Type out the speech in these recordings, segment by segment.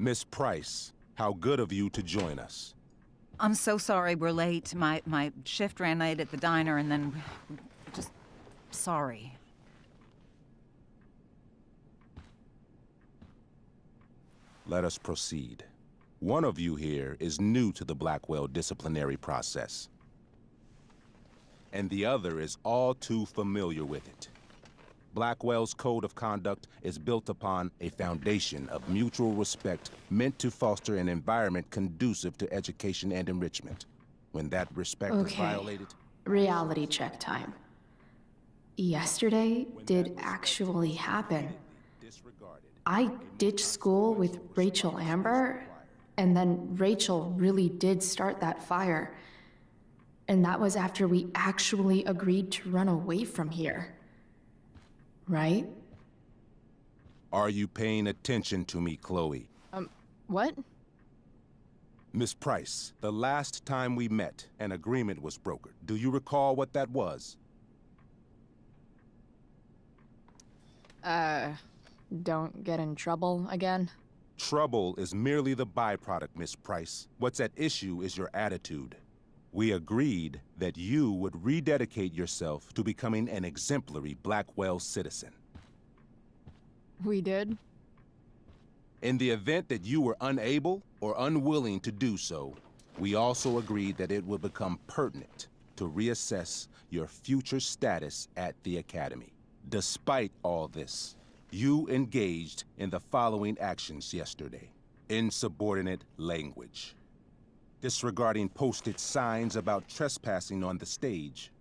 Miss Price, how good of you to join us. I'm so sorry we're late. My shift ran late at the diner and then... just... sorry. Let us proceed. One of you here is new to the Blackwell disciplinary process, and the other is all too familiar with it. Blackwell's code of conduct is built upon a foundation of mutual respect meant to foster an environment conducive to education and enrichment. When that respect is violated... Reality check time. Yesterday did actually happen. I ditched school with Rachel Amber, and then Rachel really did start that fire. And that was after we actually agreed to run away from here. Right? Are you paying attention to me, Chloe? What? Miss Price, the last time we met, an agreement was brokered. Do you recall what that was? Don't get in trouble again? Trouble is merely the byproduct, Miss Price. What's at issue is your attitude. We agreed that you would rededicate yourself to becoming an exemplary Blackwell citizen. We did? In the event that you were unable or unwilling to do so, we also agreed that it would become pertinent to reassess your future status at the Academy. Despite all this, you engaged in the following actions yesterday. Insubordinate language. Disregarding posted signs about trespassing on the stage.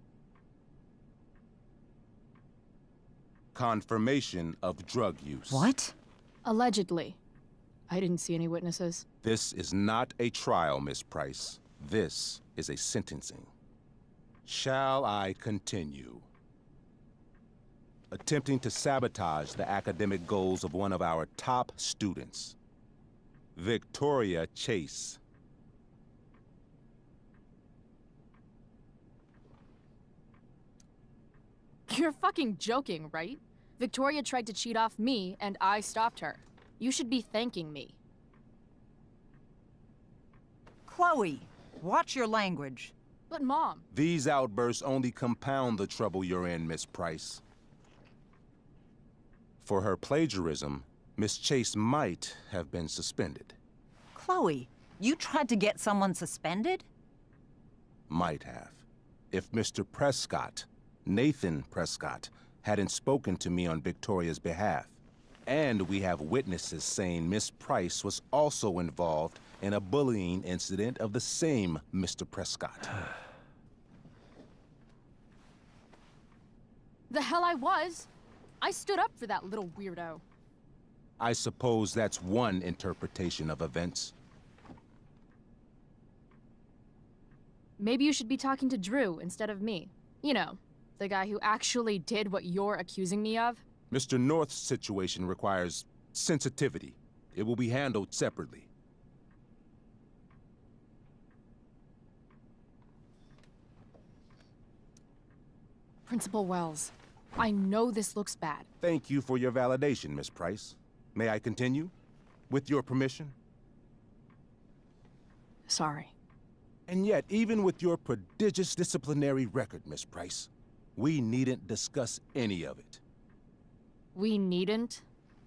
Confirmation of drug use. What? Allegedly. I didn't see any witnesses. This is not a trial, Miss Price. This is a sentencing. Shall I continue? Attempting to sabotage the academic goals of one of our top students, Victoria Chase. You're fucking joking, right? Victoria tried to cheat off me, and I stopped her. You should be thanking me. Chloe, watch your language. But Mom... These outbursts only compound the trouble you're in, Miss Price. For her plagiarism, Miss Chase might have been suspended. Chloe, you tried to get someone suspended? Might have. If Mr. Prescott, Nathan Prescott, hadn't spoken to me on Victoria's behalf. And we have witnesses saying Miss Price was also involved in a bullying incident of the same Mr. Prescott. The hell I was! I stood up for that little weirdo. I suppose that's one interpretation of events. Maybe you should be talking to Drew instead of me. You know, the guy who actually did what you're accusing me of. Mr. North's situation requires sensitivity. It will be handled separately. Principal Wells, I know this looks bad. Thank you for your validation, Miss Price. May I continue? With your permission? Sorry. And yet, even with your prodigious disciplinary record, Miss Price, we needn't discuss any of it. We needn't?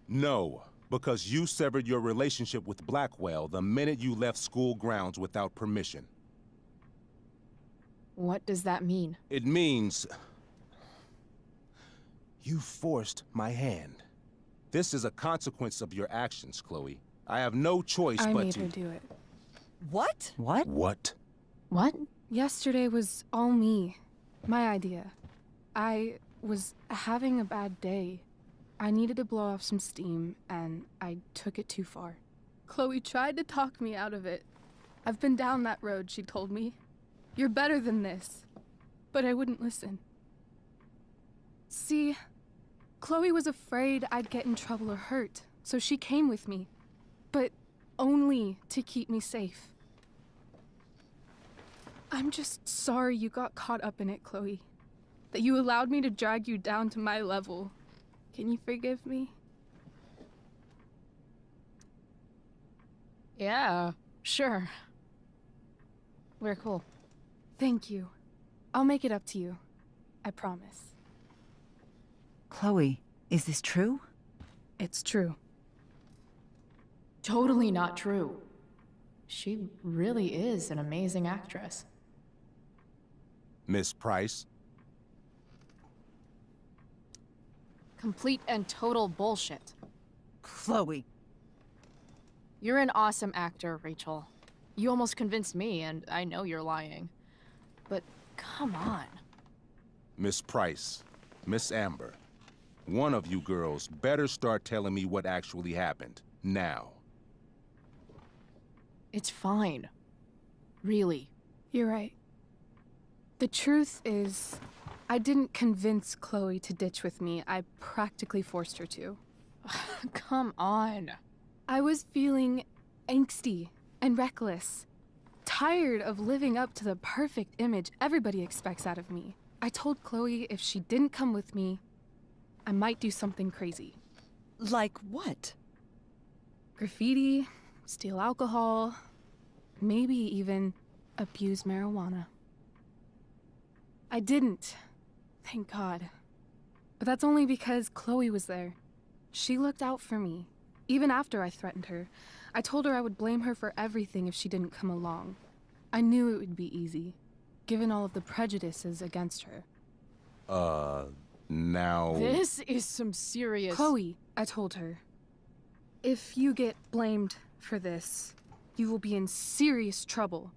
No, because you severed your relationship with Blackwell the minute you left school grounds without permission. What does that mean? It means... you forced my hand. This is a consequence of your actions, Chloe. I have no choice but to... I made her do it. What? What? What? What? Yesterday was all me. My idea. I was having a bad day. I needed to blow off some steam, and I took it too far. Chloe tried to talk me out of it. I've been down that road, she told me. You're better than this. But I wouldn't listen. See, Chloe was afraid I'd get in trouble or hurt, so she came with me. But only to keep me safe. I'm just sorry you got caught up in it, Chloe. That you allowed me to drag you down to my level. Can you forgive me? Yeah, sure. We're cool. Thank you. I'll make it up to you. I promise. Chloe, is this true? It's true. Totally not true. She really is an amazing actress. Miss Price, Complete and total bullshit. Chloe. You're an awesome actor, Rachel. You almost convinced me, and I know you're lying. But come on. Miss Price, Miss Amber, one of you girls better start telling me what actually happened. Now. It's fine. Really. You're right. The truth is, I didn't convince Chloe to ditch with me. I practically forced her to. Come on. I was feeling angsty and reckless, tired of living up to the perfect image everybody expects out of me. I told Chloe if she didn't come with me, I might do something crazy. Like what? Graffiti, steal alcohol, maybe even abuse marijuana. I didn't, thank God. But that's only because Chloe was there. She looked out for me. Even after I threatened her, I told her I would blame her for everything if she didn't come along. I knew it would be easy, given all of the prejudices against her. Now... This is some serious... Chloe, I told her, if you get blamed for this, you will be in serious trouble.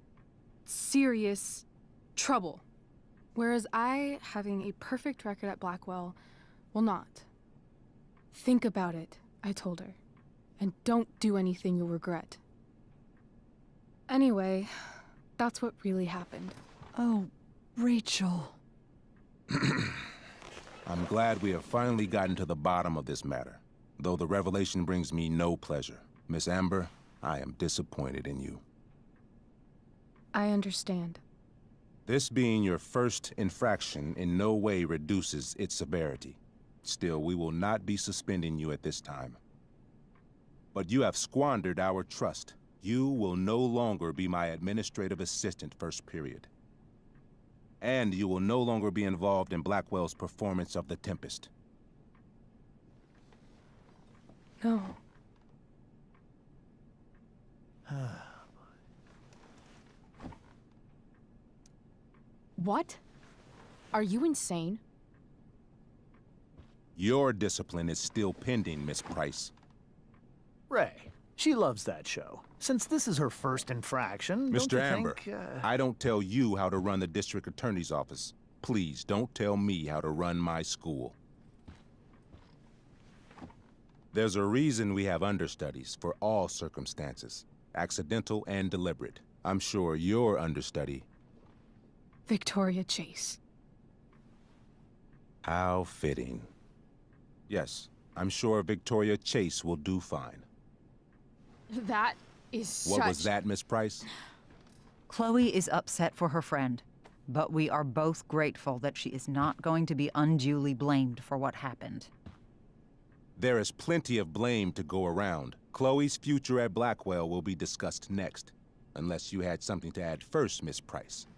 Serious trouble. Whereas I, having a perfect record at Blackwell, will not. Think about it, I told her, and don't do anything you'll regret. Anyway, that's what really happened. Oh, Rachel. I'm glad we have finally gotten to the bottom of this matter, though the revelation brings me no pleasure. Miss Amber, I am disappointed in you. I understand. This being your first infraction in no way reduces its severity. Still, we will not be suspending you at this time. But you have squandered our trust. You will no longer be my administrative assistant first period. And you will no longer be involved in Blackwell's performance of The Tempest. No. What? Are you insane? Your discipline is still pending, Miss Price. Ray, she loves that show. Since this is her first infraction, don't Mr. you Amber, think, I don't tell you how to run the district attorney's office. Please don't tell me how to run my school. There's a reason we have understudies for all circumstances, accidental and deliberate. I'm sure your understudy... Victoria Chase. How fitting. Yes, I'm sure Victoria Chase will do fine. That is such... What was that, Miss Price? Chloe is upset for her friend, but we are both grateful that she is not going to be unduly blamed for what happened. There is plenty of blame to go around. Chloe's future at Blackwell will be discussed next, unless you had something to add first, Miss Price.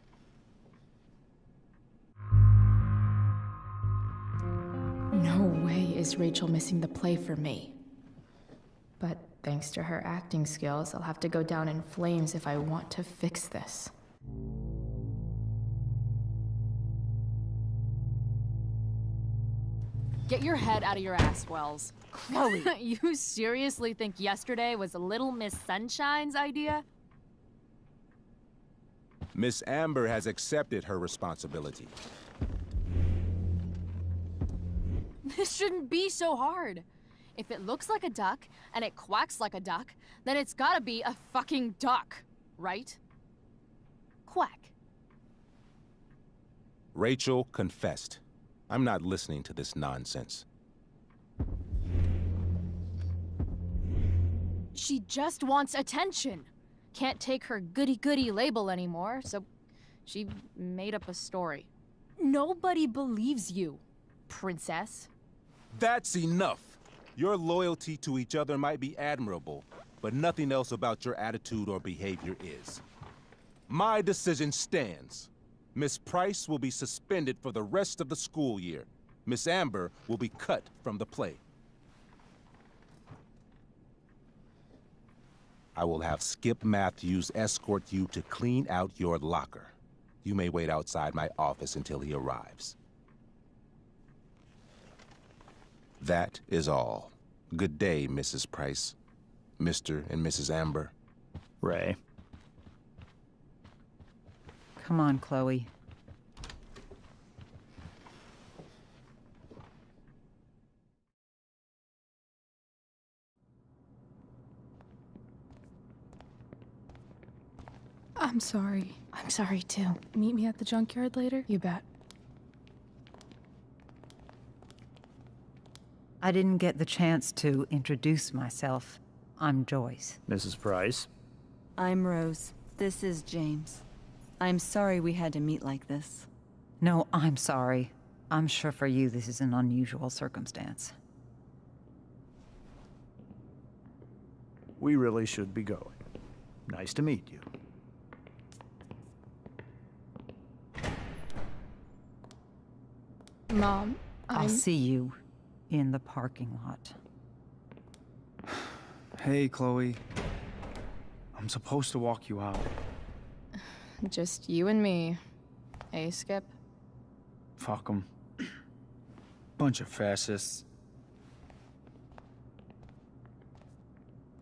No way is Rachel missing the play for me. But thanks to her acting skills, I'll have to go down in flames if I want to fix this. Get your head out of your ass, Wells. Chloe! You seriously think yesterday was Little Miss Sunshine's idea? Miss Amber has accepted her responsibility. This shouldn't be so hard. If it looks like a duck and it quacks like a duck, then it's gotta be a fucking duck, right? Quack. Rachel confessed. I'm not listening to this nonsense. She just wants attention. Can't take her goody-goody label anymore, so she made up a story. Nobody believes you, princess. That's enough! Your loyalty to each other might be admirable, but nothing else about your attitude or behavior is. My decision stands. Miss Price will be suspended for the rest of the school year. Miss Amber will be cut from the play. I will have Skip Matthews escort you to clean out your locker. You may wait outside my office until he arrives. That is all. Good day, Mrs. Price. Mr. and Mrs. Amber. Ray. Come on, Chloe. I'm sorry. I'm sorry too. Meet me at the junkyard later? You bet. I didn't get the chance to introduce myself. I'm Joyce. Mrs. Price. I'm Rose. This is James. I'm sorry we had to meet like this. No, I'm sorry. I'm sure for you this is an unusual circumstance. We really should be going. Nice to meet you. Mom, I'll see you in the parking lot. Hey, Chloe. I'm supposed to walk you out. Just you and me. Hey, Skip? Fuck 'em. Bunch of fascists.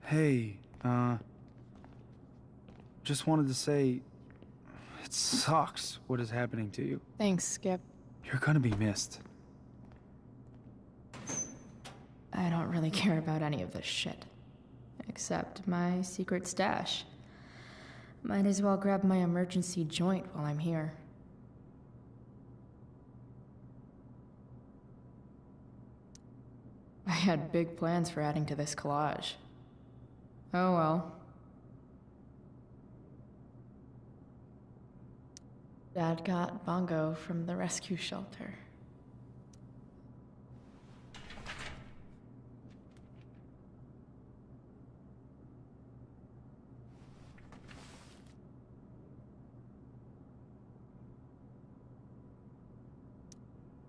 Hey, just wanted to say, it sucks what is happening to you. Thanks, Skip. You're gonna be missed. I don't really care about any of this shit. Except my secret stash. Might as well grab my emergency joint while I'm here. I had big plans for adding to this collage. Oh well. Dad got Bongo from the rescue shelter.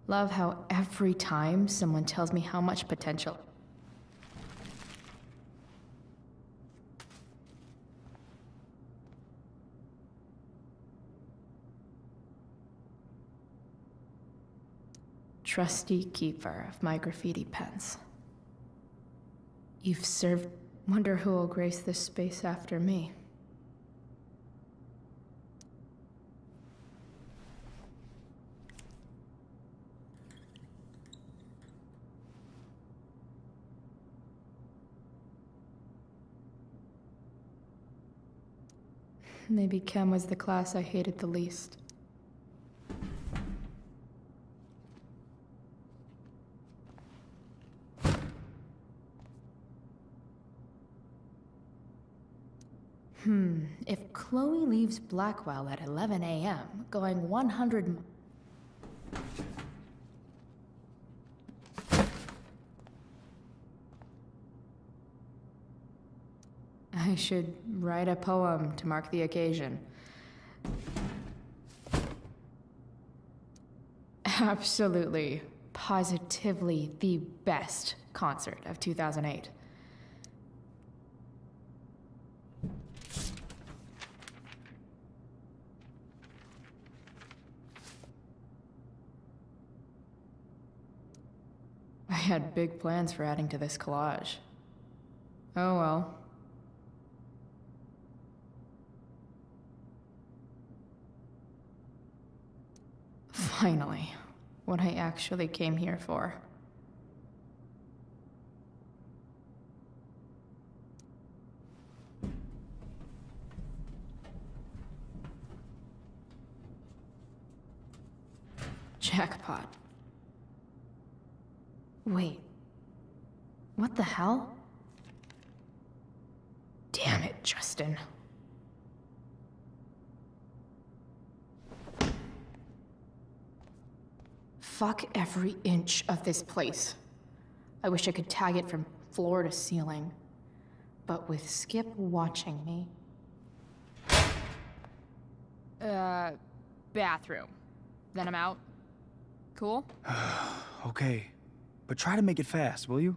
Love how every time someone tells me how much potential. Trusty keeper of my graffiti pens. You've served. Wonder who will grace this space after me. Maybe Chem was the class I hated the least. If Chloe leaves Blackwell at 11 a.m., going 100 I should write a poem to mark the occasion. Absolutely, positively the best concert of 2008. I had big plans for adding to this collage. Oh well. Finally, what I actually came here for. Jackpot. Wait. What the hell? Damn it, Justin. Fuck every inch of this place. I wish I could tag it from floor to ceiling. but with Skip watching me. Bathroom. Then I'm out. Cool? Okay, but try to make it fast, will you?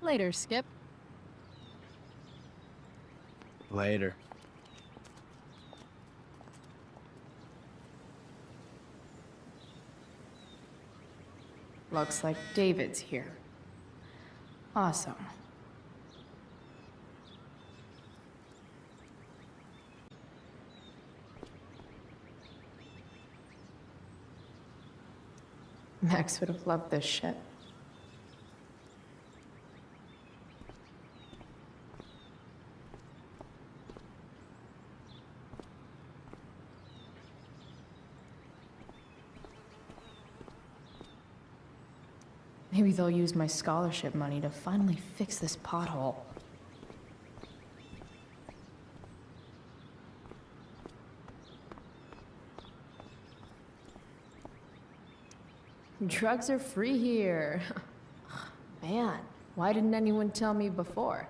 Later, Skip. Later. Looks like David's here. Awesome. Max would have loved this shit. Maybe they'll use my scholarship money to finally fix this pothole. Drugs are free here. Man, why didn't anyone tell me before?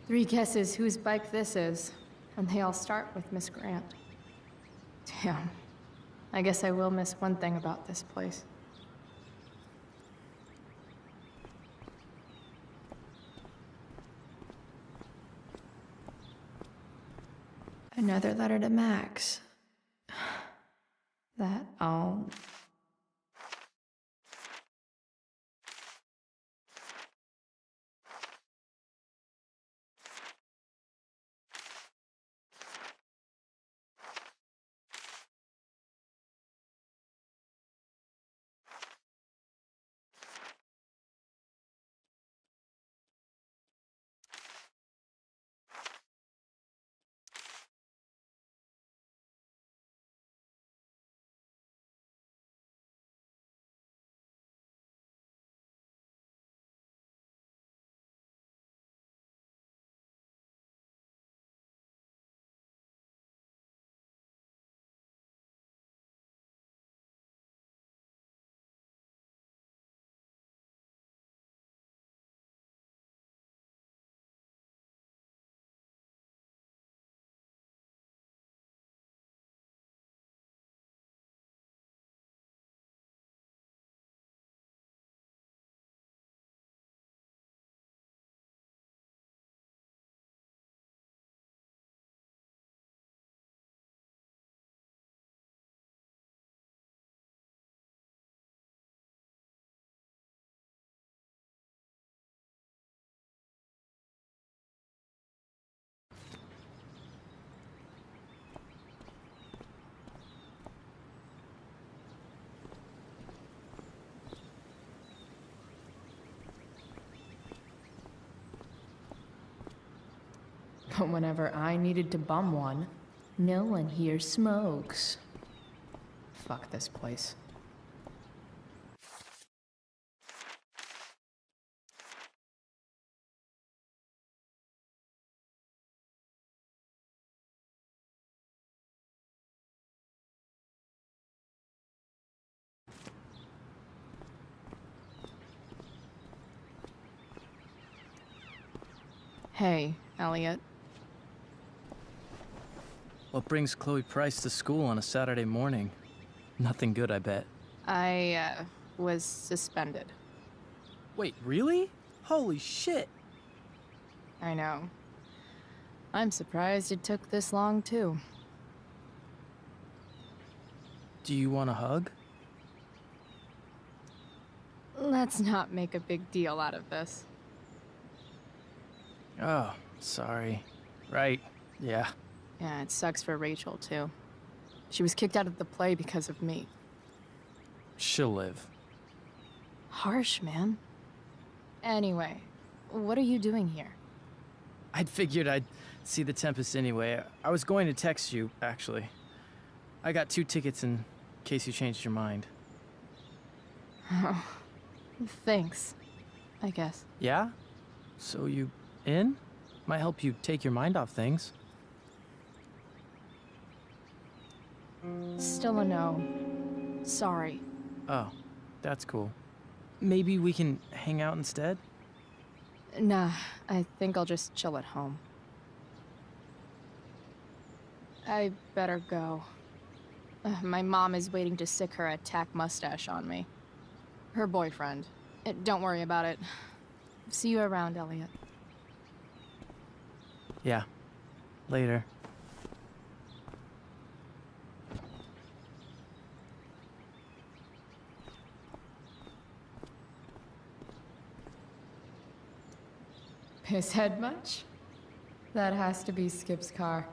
Three guesses whose bike this is, and they all start with Miss Grant. Damn. I guess I will miss one thing about this place. Another letter to Max. That I'll But whenever I needed to bum one, no one here smokes. Fuck this place. Hey, Elliot. What brings Chloe Price to school on a Saturday morning? Nothing good, I bet. I, was suspended. Wait, really? Holy shit! I know. I'm surprised it took this long, too. Do you want a hug? Let's not make a big deal out of this. Oh, sorry. Right, yeah. Yeah, it sucks for Rachel, too. She was kicked out of the play because of me. She'll live. Harsh, man. Anyway, what are you doing here? I'd figured I'd see the Tempest anyway. I was going to text you, actually. I got 2 tickets in case you changed your mind. Oh, thanks. I guess. Yeah? So you in? Might help you take your mind off things. Still a no. Sorry. Oh, that's cool. Maybe we can hang out instead? Nah, I think I'll just chill at home. I better go. My mom is waiting to sick her attack mustache on me. Her boyfriend. Don't worry about it. See you around, Elliot. Yeah. Later. Pisshead much? That has to be Skip's car.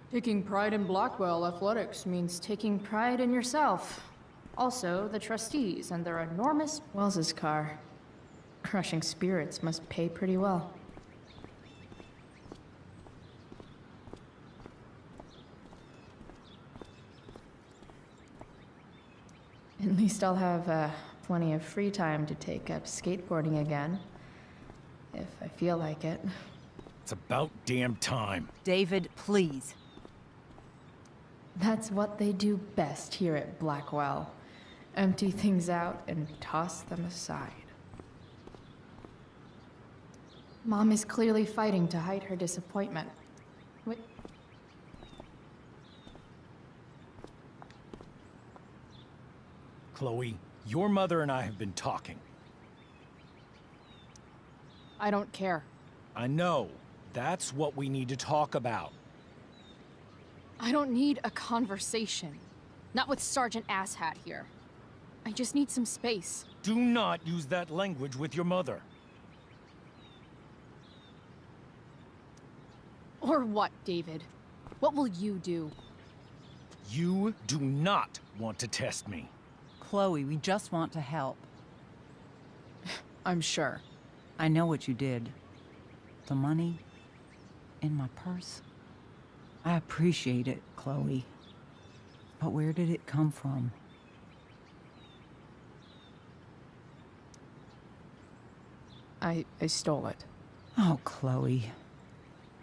Taking pride in Blackwell athletics means taking pride in yourself. Also, the trustees and their enormous Wells's car. Crushing spirits must pay pretty well. At least I'll have plenty of free time to take up skateboarding again. If I feel like it. It's about damn time. David, please. That's what they do best here at Blackwell. Empty things out and toss them aside. Mom is clearly fighting to hide her disappointment. What? Chloe, your mother and I have been talking. I don't care. I know. That's what we need to talk about. I don't need a conversation. Not with Sergeant Asshat here. I just need some space. Do not use that language with your mother. Or what, David? What will you do? You do not want to test me. Chloe, we just want to help. I'm sure. I know what you did. The money in my purse. I appreciate it, Chloe. But where did it come from? I stole it. Oh, Chloe.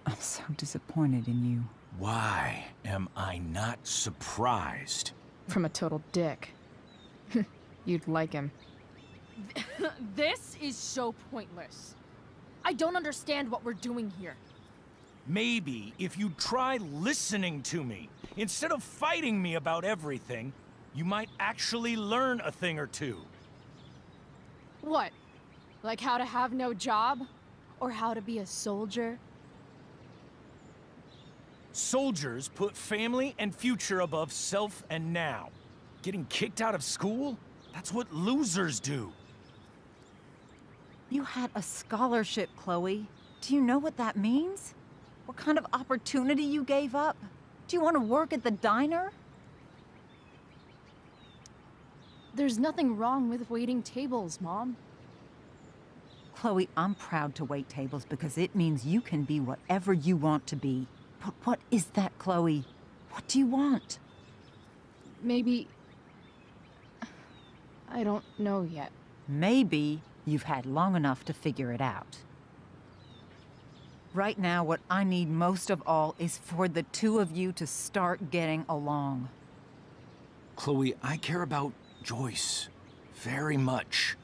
I'm so disappointed in you. Why am I not surprised? From a total dick. You'd like him. This is so pointless. I don't understand what we're doing here. Maybe if you try listening to me, instead of fighting me about everything, you might actually learn a thing or two. What? Like how to have no job? Or how to be a soldier? Soldiers put family and future above self and now. Getting kicked out of school? That's what losers do. You had a scholarship, Chloe. Do you know what that means? What kind of opportunity you gave up? Do you want to work at the diner? There's nothing wrong with waiting tables, Mom. Chloe, I'm proud to wait tables because it means you can be whatever you want to be. But what is that, Chloe? What do you want? Maybe... I don't know yet. Maybe you've had long enough to figure it out. Right now, what I need most of all is for the two of you to start getting along. Chloe, I care about Joyce very much.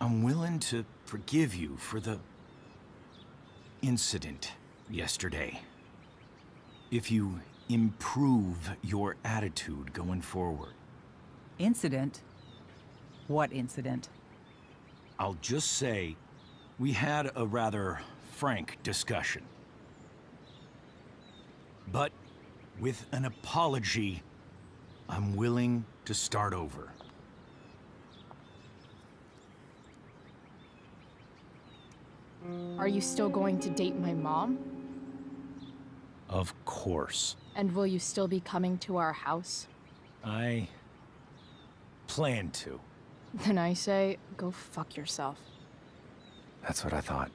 I'm willing to forgive you for the incident yesterday. If you improve your attitude going forward. Incident? What incident? I'll just say, we had a rather frank discussion. But with an apology, I'm willing to start over. Are you still going to date my mom? Of course. And will you still be coming to our house? I plan to. Then I say, go fuck yourself. That's what I thought.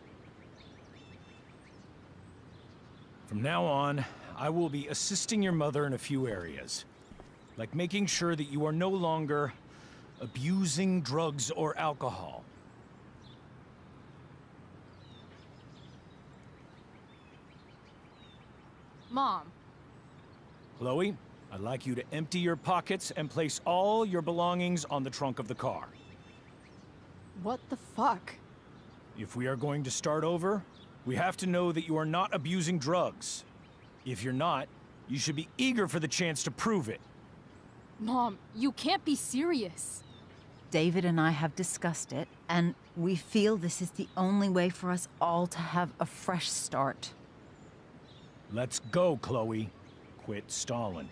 From now on, I will be assisting your mother in a few areas. Like making sure that you are no longer abusing drugs or alcohol. Mom. Chloe, I'd like you to empty your pockets and place all your belongings on the trunk of the car. What the fuck? If we are going to start over, we have to know that you are not abusing drugs. If you're not, you should be eager for the chance to prove it. Mom, you can't be serious. David and I have discussed it, and we feel this is the only way for us all to have a fresh start. Let's go, Chloe. Quit stalling.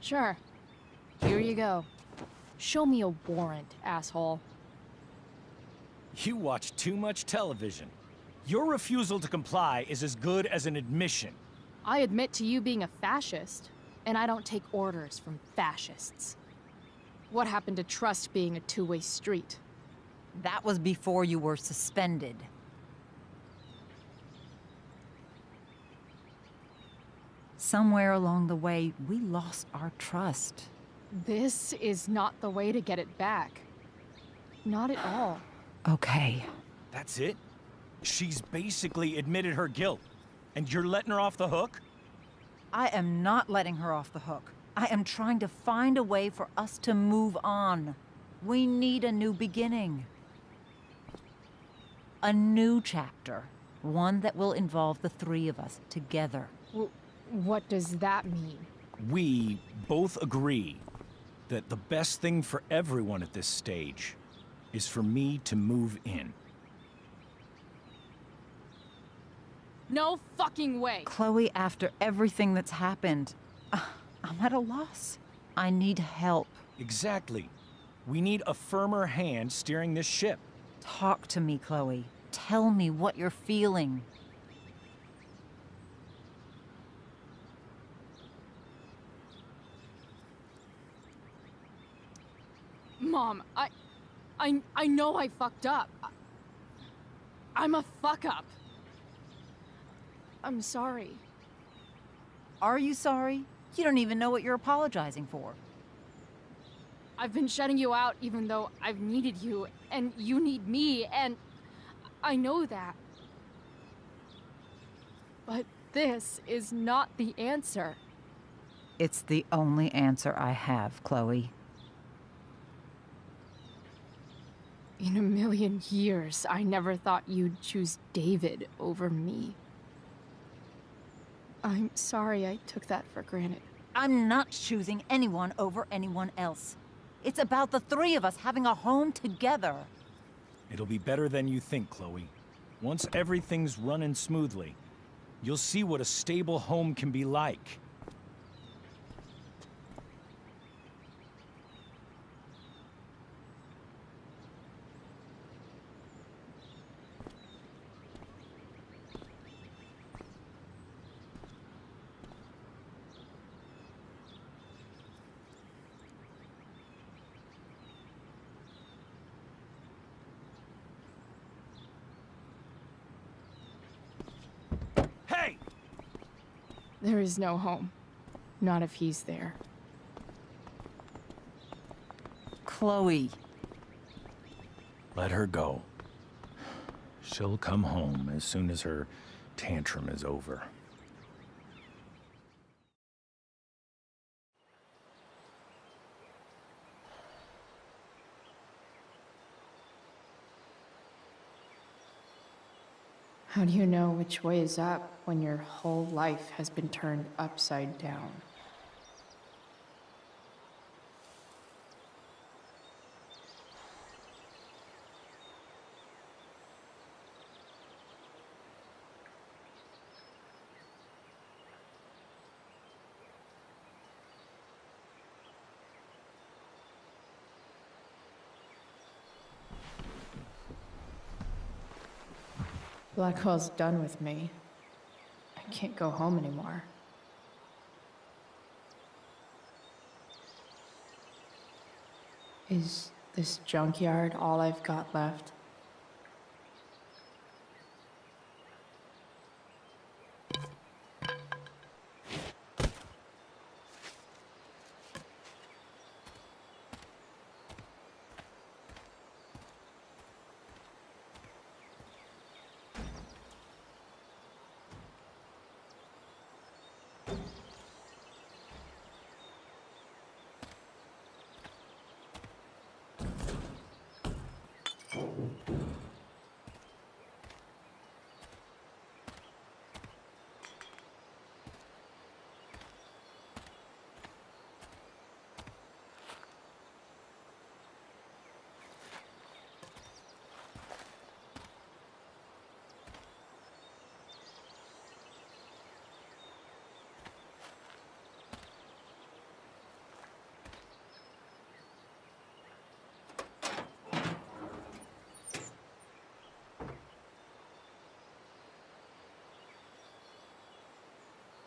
Sure. Here you go. Show me a warrant, asshole. You watch too much television. Your refusal to comply is as good as an admission. I admit to you being a fascist, and I don't take orders from fascists. What happened to trust being a two-way street? That was before you were suspended. Somewhere along the way, we lost our trust. This is not the way to get it back. Not at all. Okay. That's it? She's basically admitted her guilt, and you're letting her off the hook? I am not letting her off the hook. I am trying to find a way for us to move on. We need a new beginning. A new chapter. One that will involve the three of us together. What does that mean? We both agree that the best thing for everyone at this stage is for me to move in. No fucking way! Chloe, after everything that's happened, I'm at a loss. I need help. Exactly. We need a firmer hand steering this ship. Talk to me, Chloe. Tell me what you're feeling. Mom, I know I fucked up. I'm a fuck-up. I'm sorry. Are you sorry? You don't even know what you're apologizing for. I've been shutting you out even though I've needed you, and you need me, and I know that. But this is not the answer. It's the only answer I have, Chloe. In a million years, I never thought you'd choose David over me. I'm sorry I took that for granted. I'm not choosing anyone over anyone else. It's about the three of us having a home together. It'll be better than you think, Chloe. Once everything's running smoothly, You'll see what a stable home can be like. Hey! There is no home. Not if he's there. Chloe. Let her go. She'll come home as soon as her tantrum is over. How do you know which way is up when your whole life has been turned upside down? Blackwell's done with me. I can't go home anymore. Is this junkyard all I've got left?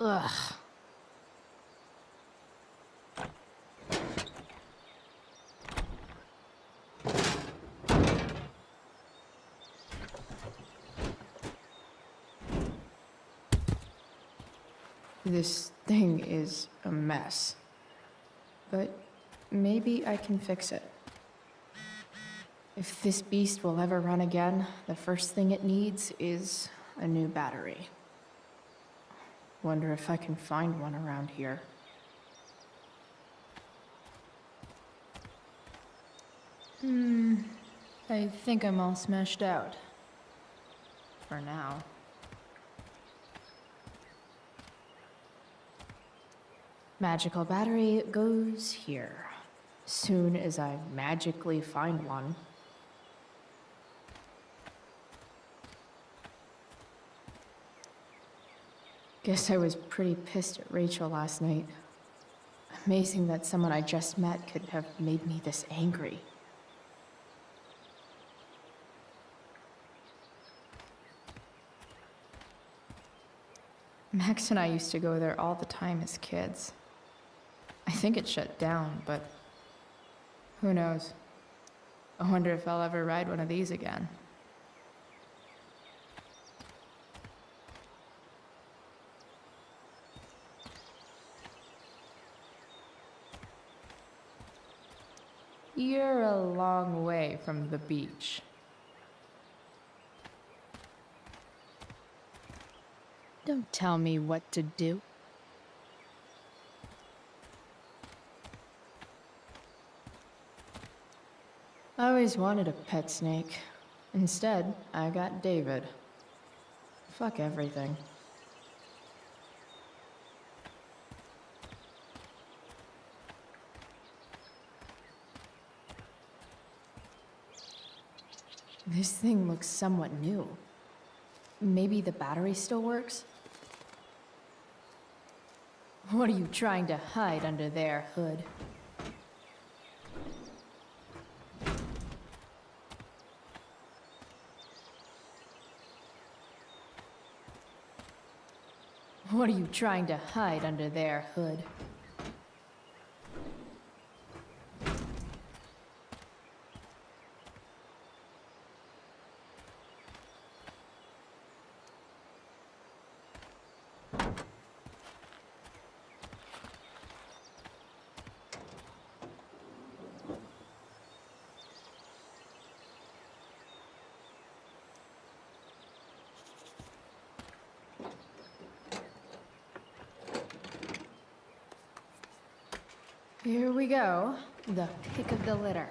Ugh. This thing is a mess. But maybe I can fix it. If this beast will ever run again, the first thing it needs is a new battery. Wonder if I can find one around here. I think I'm all smashed out. For now. Magical battery goes here. Soon as I magically find one. Guess I was pretty pissed at Rachel last night. Amazing that someone I just met could have made me this angry. Max and I used to go there all the time as kids. I think it shut down, but who knows? I wonder if I'll ever ride one of these again. You're a long way from the beach. Don't tell me what to do. I always wanted a pet snake. Instead, I got David. Fuck everything. This thing looks somewhat new. Maybe the battery still works? What are you trying to hide under there, Hood? What are you trying to hide under there, Hood? Here we go. The pick of the litter.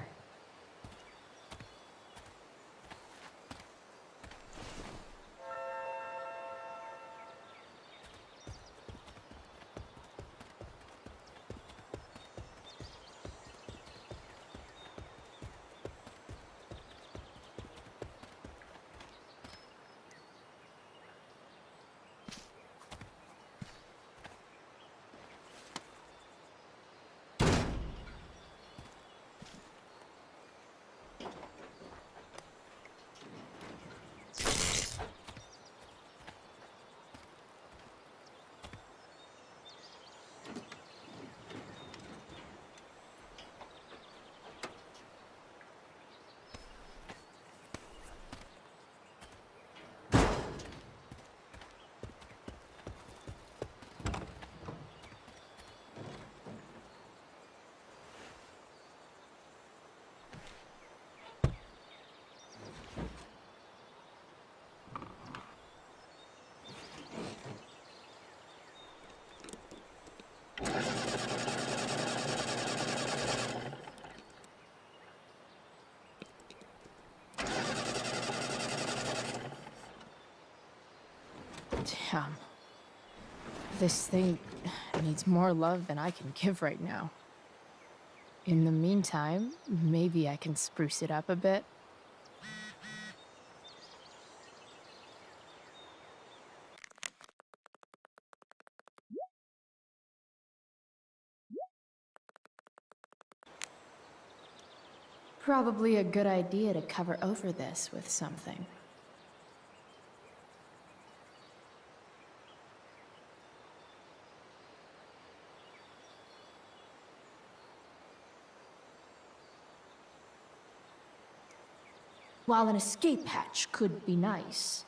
Damn. This thing needs more love than I can give right now. In the meantime, maybe I can spruce it up a bit. Probably a good idea to cover over this with something. While an escape hatch could be nice,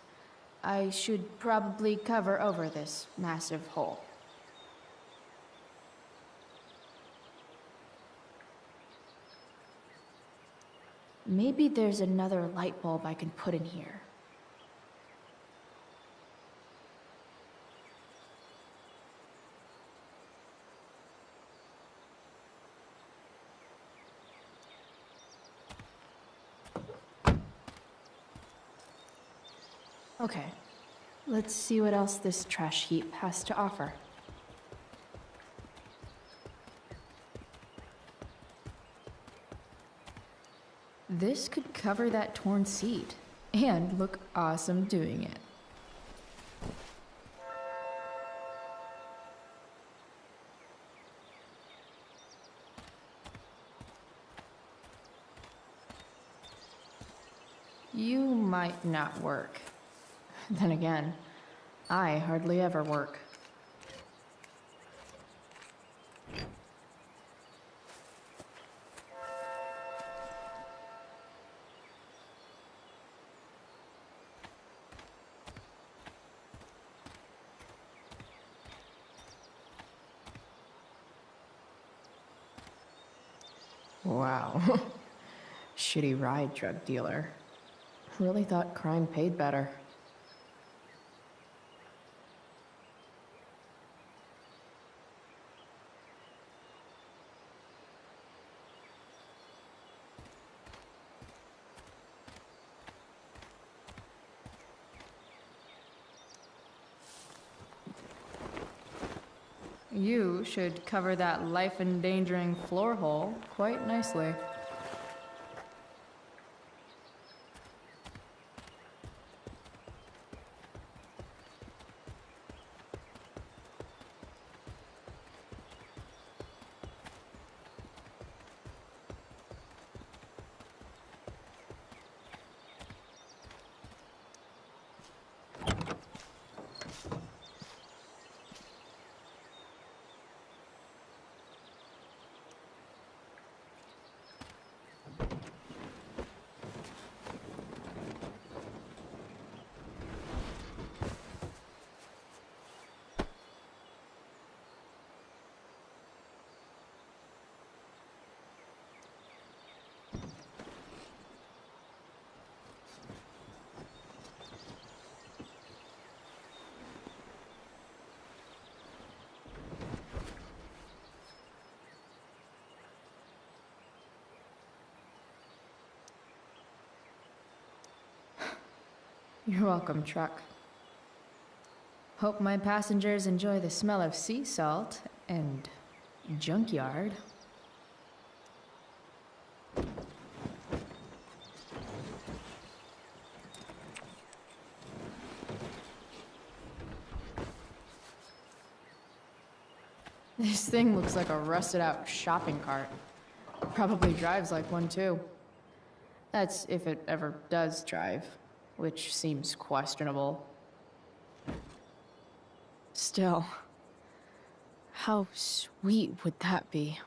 I should probably cover over this massive hole. Maybe there's another light bulb I can put in here. Okay, let's see what else this trash heap has to offer. This could cover that torn seat and look awesome doing it. You might not work. Then again, I hardly ever work. Wow. Shitty ride drug dealer. Really thought crime paid better. You should cover that life-endangering floor hole quite nicely. You're welcome, truck. Hope my passengers enjoy the smell of sea salt and junkyard. This thing looks like a rusted out shopping cart. Probably drives like one too. That's if it ever does drive, which seems questionable. Still, how sweet would that be?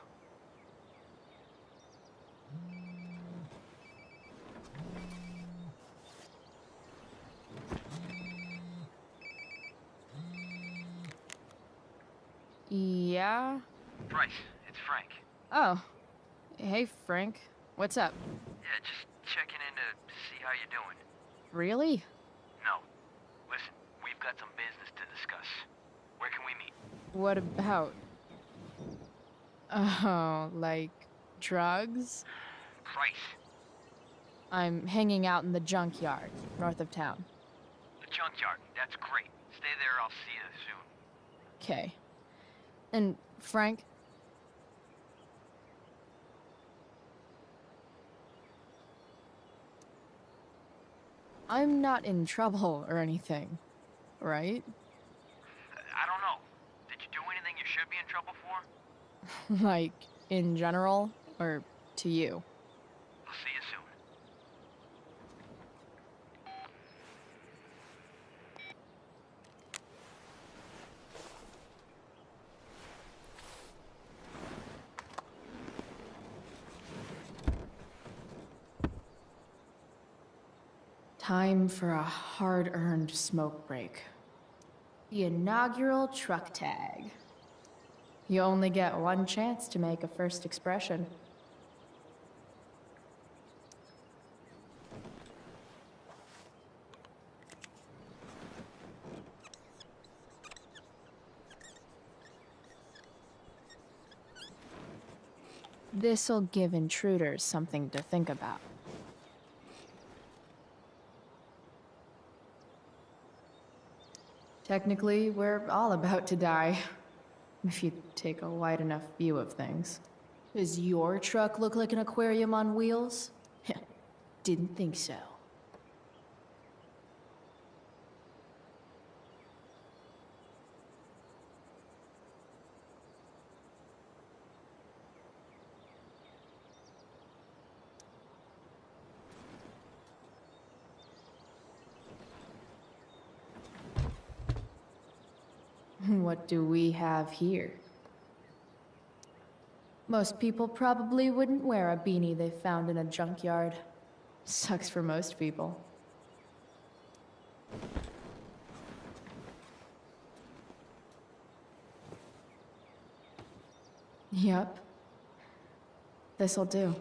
Yeah? Bryce, it's Frank. Oh. Hey, Frank. What's up? Yeah, just checking in to see how you're doing. Really? No. Listen, we've got some business to discuss. Where can we meet? What about? Oh, like drugs? Price. I'm hanging out in the junkyard, north of town. The junkyard. That's great. Stay there, I'll see you soon. Okay. And Frank? I'm not in trouble or anything, right? I don't know. Did you do anything you should be in trouble for? Like, in general, or to you? I'll see you soon. Time for a hard-earned smoke break. The inaugural truck tag. You only get one chance to make a first expression. This'll give intruders something to think about. Technically, we're all about to die, if you take a wide enough view of things. Does your truck look like an aquarium on wheels? Didn't think so. What do we have here? Most people probably wouldn't wear a beanie they found in a junkyard. Sucks for most people. Yep. This'll do.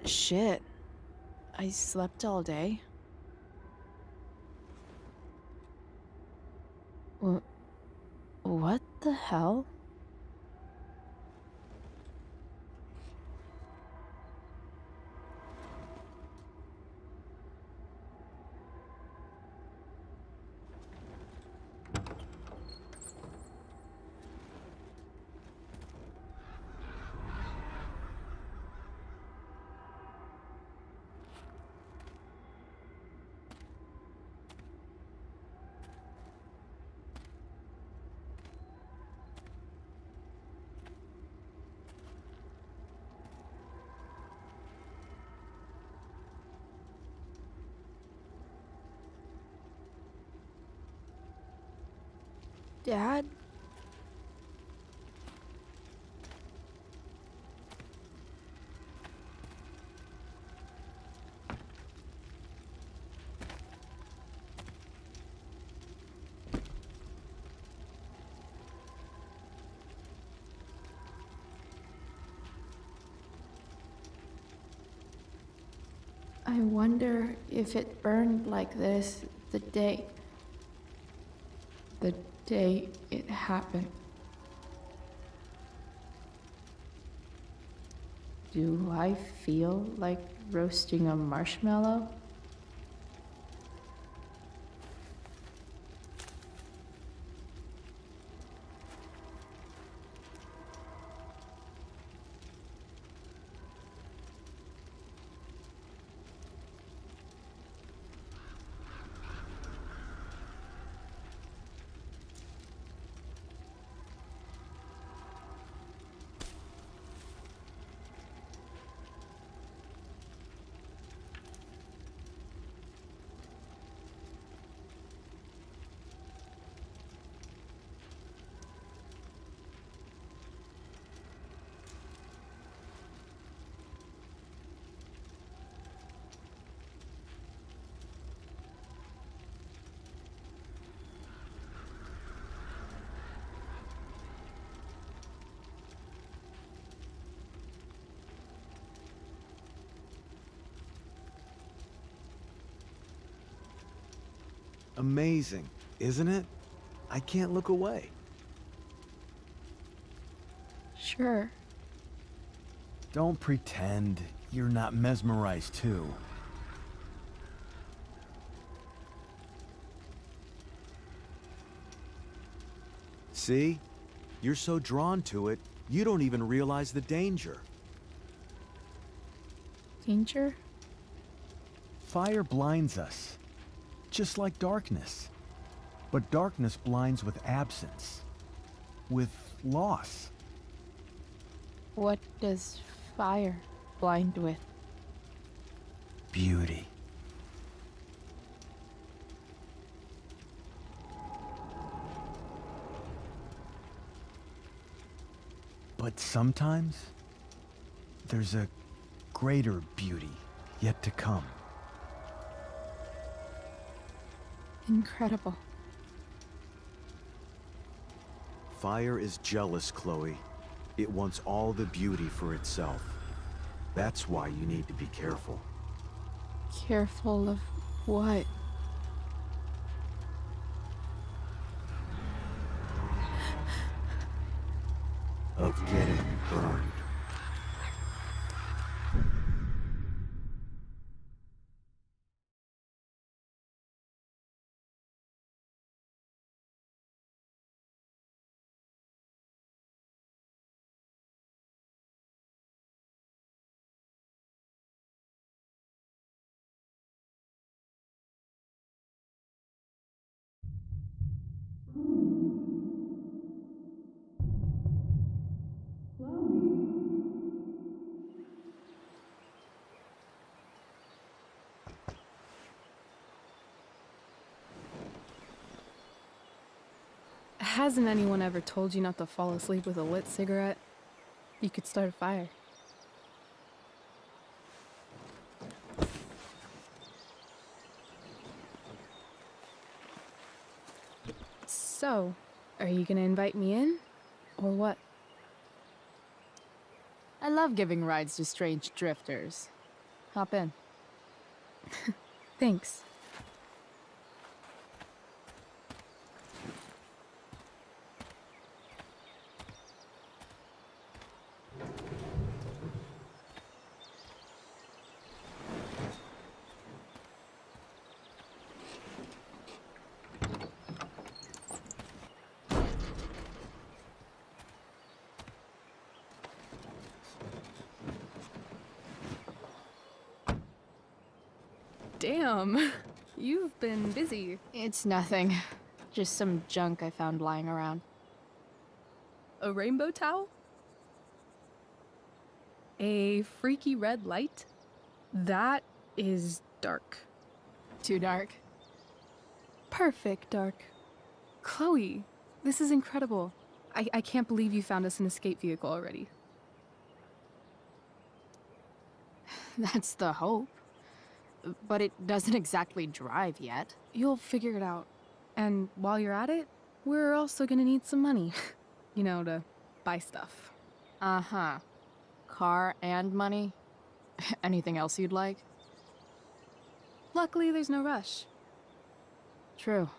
Shit. I slept all day. What the hell? Dad? I wonder if it burned like this the day it happened. Do I feel like roasting a marshmallow? Amazing, isn't it? I can't look away. Sure. Don't pretend you're not mesmerized too. See? You're so drawn to it, you don't even realize the danger. Danger? Fire blinds us, just like darkness. But darkness blinds with absence, with loss. What does fire blind with? Beauty. But sometimes, there's a greater beauty yet to come. Incredible. Fire is jealous, Chloe. It wants all the beauty for itself. That's why you need to be careful. Careful of what? Of getting burned. Hasn't anyone ever told you not to fall asleep with a lit cigarette? You could start a fire. So, are you gonna invite me in? Or what? I love giving rides to strange drifters. Hop in. Thanks. Damn, you've been busy. It's nothing. Just some junk I found lying around. A rainbow towel? A freaky red light? That is dark. Too dark? Perfect dark. Chloe, this is incredible. I can't believe you found us an escape vehicle already. That's the hope. But it doesn't exactly drive yet. You'll figure it out. And while you're at it, we're also gonna need some money. You know, to buy stuff. Uh-huh. Car and money? Anything else you'd like? Luckily, there's no rush. True.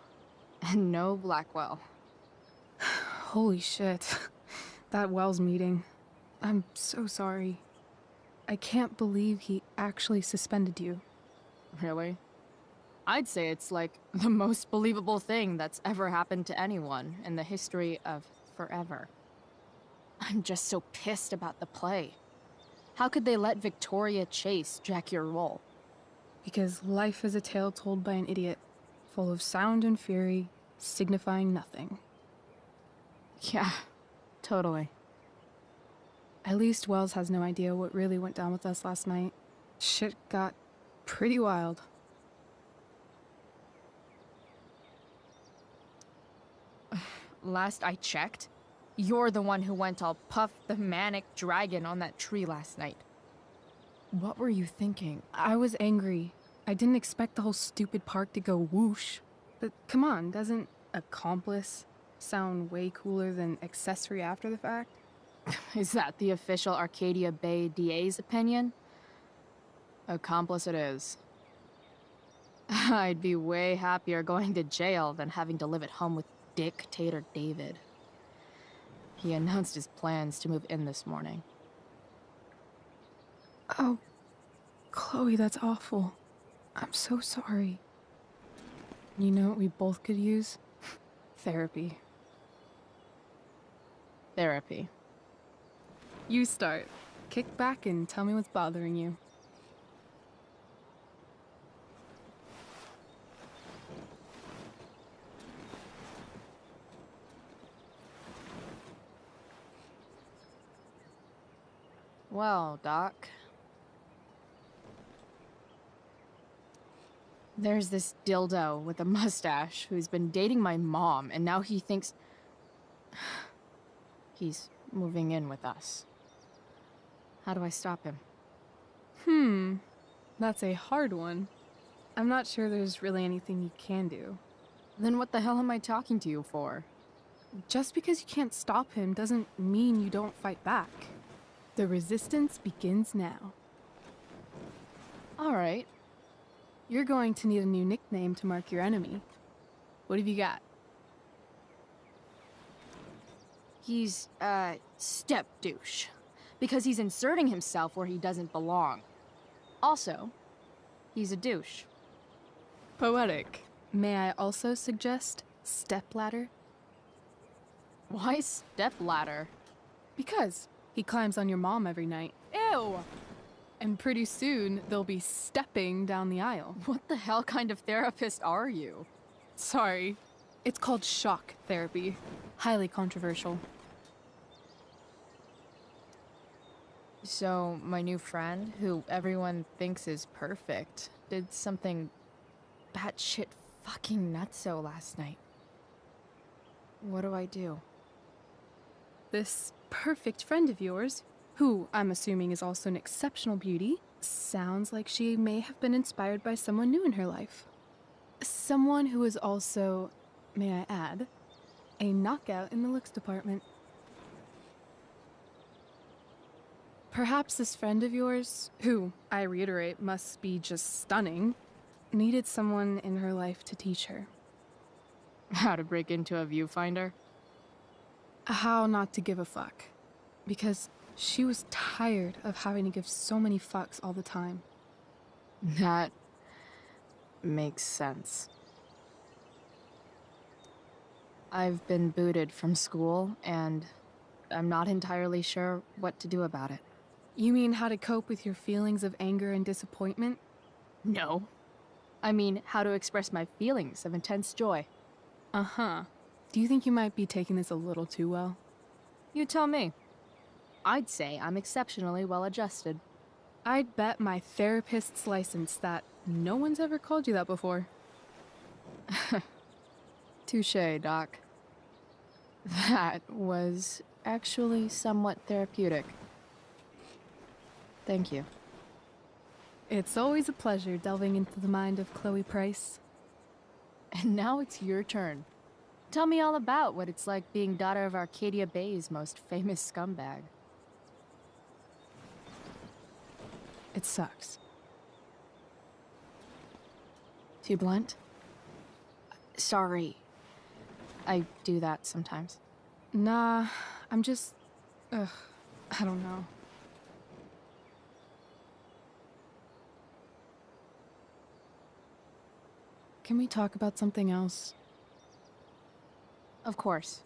And no Blackwell. Holy shit. That Wells meeting. I'm so sorry. I can't believe he actually suspended you. Really? I'd say it's like the most believable thing that's ever happened to anyone in the history of forever. I'm just so pissed about the play. How could they let Victoria Chase jack your role? Because life is a tale told by an idiot, full of sound and fury, signifying nothing. Yeah, totally. At least Wells has no idea what really went down with us last night. Shit got pretty wild. Last I checked, you're the one who went all Puff the Manic Dragon on that tree last night. What were you thinking? I was angry. I didn't expect the whole stupid park to go whoosh. But come on, doesn't accomplice sound way cooler than accessory after the fact? Is that the official Arcadia Bay DA's opinion? Accomplice it is. I'd be way happier going to jail than having to live at home with Dictator David. He announced his plans to move in this morning. Oh, Chloe, that's awful. I'm so sorry. You know what we both could use? Therapy. Therapy. You start. Kick back and tell me what's bothering you. Well, Doc. There's this dildo with a mustache who's been dating my mom, and now he thinks he's moving in with us. How do I stop him? That's a hard one. I'm not sure there's really anything you can do. Then what the hell am I talking to you for? Just because you can't stop him doesn't mean you don't fight back. The resistance begins now. All right. You're going to need a new nickname to mark your enemy. What have you got? He's, step douche. Because he's inserting himself where he doesn't belong. Also, he's a douche. Poetic. May I also suggest stepladder? Why stepladder? Because he climbs on your mom every night. Ew! And pretty soon, they'll be stepping down the aisle. What the hell kind of therapist are you? Sorry. It's called shock therapy. Highly controversial. So, my new friend, who everyone thinks is perfect, did something batshit fucking nutso last night. What do I do? This perfect friend of yours, who I'm assuming is also an exceptional beauty, sounds like she may have been inspired by someone new in her life. Someone who is also, may I add, a knockout in the looks department. Perhaps this friend of yours, who, I reiterate, must be just stunning, needed someone in her life to teach her. How to break into a viewfinder? How not to give a fuck. Because she was tired of having to give so many fucks all the time. That makes sense. I've been booted from school, and I'm not entirely sure what to do about it. You mean how to cope with your feelings of anger and disappointment? No. I mean, how to express my feelings of intense joy. Uh-huh. Do you think you might be taking this a little too well? You tell me. I'd say I'm exceptionally well adjusted. I'd bet my therapist's license that no one's ever called you that before. Touché, Doc. That was actually somewhat therapeutic. Thank you. It's always a pleasure delving into the mind of Chloe Price. And now it's your turn. Tell me all about what it's like being daughter of Arcadia Bay's most famous scumbag. It sucks. Too blunt? Sorry. I do that sometimes. Nah, I'm just... I don't know. Can we talk about something else? Of course.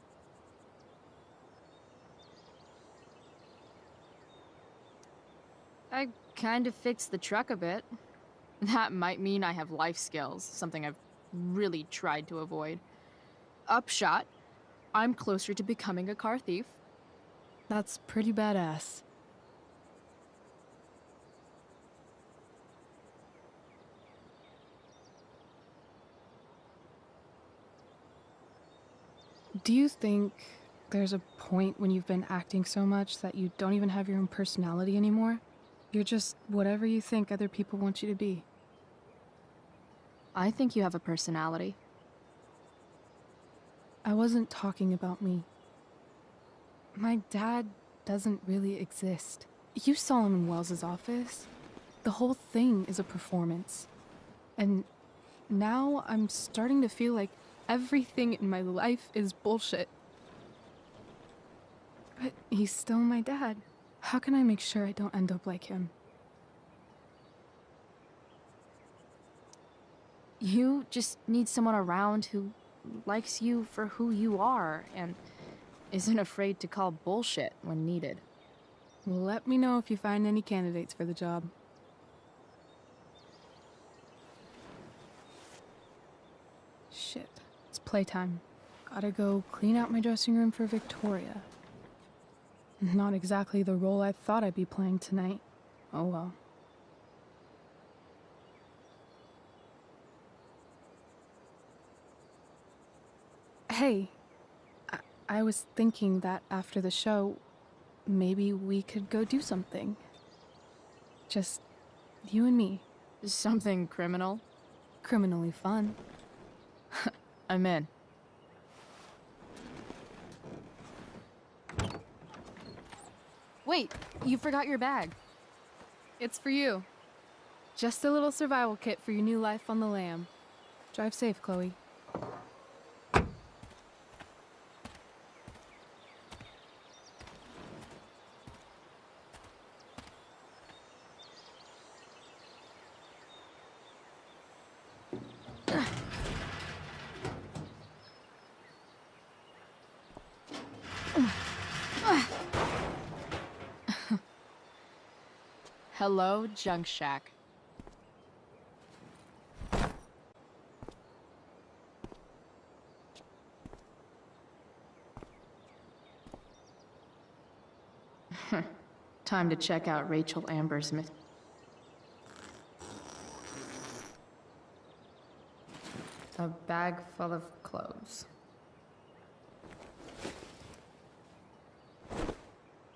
I kind of fixed the truck a bit. That might mean I have life skills, something I've really tried to avoid. Upshot, I'm closer to becoming a car thief. That's pretty badass. Do you think there's a point when you've been acting so much that you don't even have your own personality anymore? You're just whatever you think other people want you to be. I think you have a personality. I wasn't talking about me. My dad doesn't really exist. You saw him in Wells's office. The whole thing is a performance. And now I'm starting to feel like everything in my life is bullshit. But he's still my dad. How can I make sure I don't end up like him? You just need someone around who likes you for who you are and isn't afraid to call bullshit when needed. Let me know if you find any candidates for the job. Shit, it's playtime. Gotta go clean out my dressing room for Victoria. Not exactly the role I thought I'd be playing tonight. Oh well. Hey, I was thinking that after the show, maybe we could go do something. Just you and me. Something criminal? Criminally fun. I'm in. Wait, you forgot your bag. It's for you. Just a little survival kit for your new life on the lam. Drive safe, Chloe. Hello, Junk Shack. Time to check out Rachel Amber's a bag full of clothes.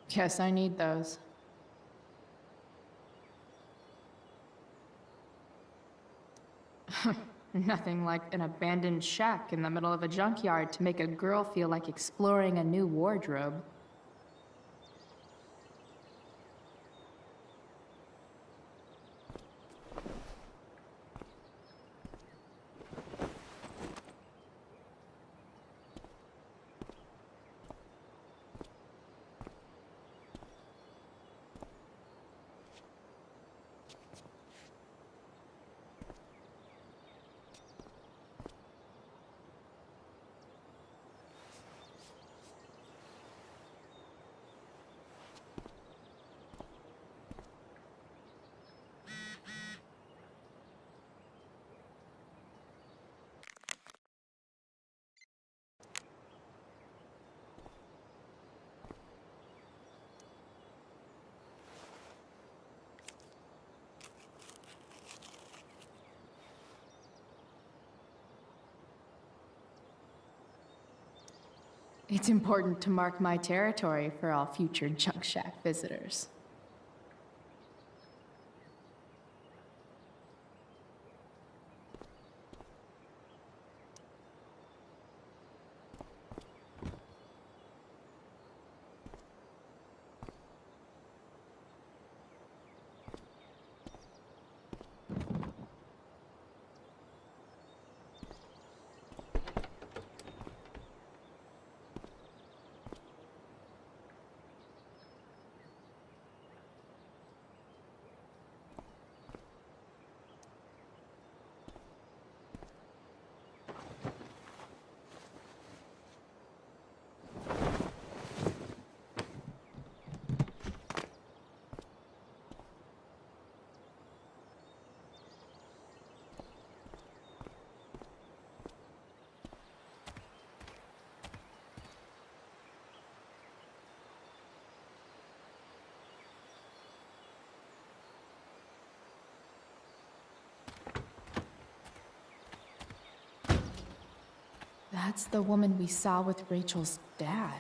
Guess I need those. Nothing like an abandoned shack in the middle of a junkyard to make a girl feel like exploring a new wardrobe. It's important to mark my territory for all future Junk Shack visitors. That's the woman we saw with Rachel's dad.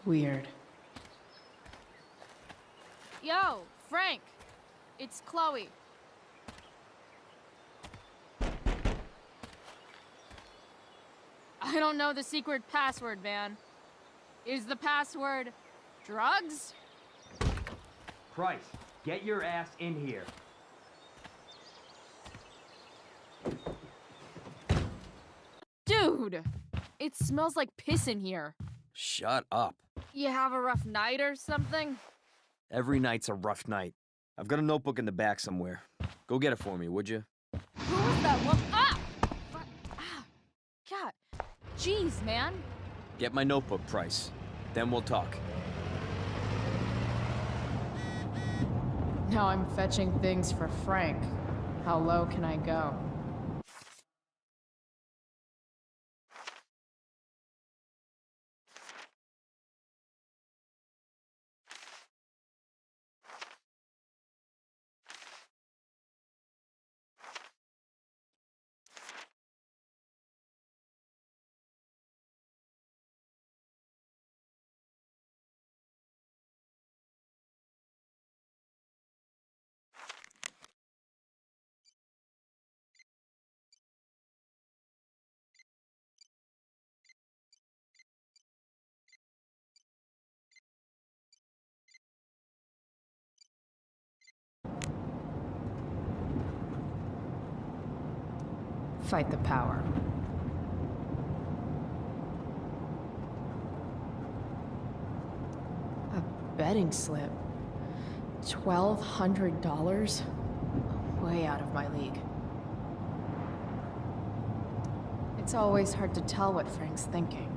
Weird. Yo, Frank! It's Chloe. I don't know the secret password, man. Is the password drugs? Price, get your ass in here. Dude! It smells like piss in here. Shut up. You have a rough night or something? Every night's a rough night. I've got a notebook in the back somewhere. Go get it for me, would you? Who was that woman? Ah! God. Jeez, man. Get my notebook, Price. Then we'll talk. Now I'm fetching things for Frank. How low can I go? Fight the power. A betting slip. $1,200? Way out of my league. It's always hard to tell what Frank's thinking.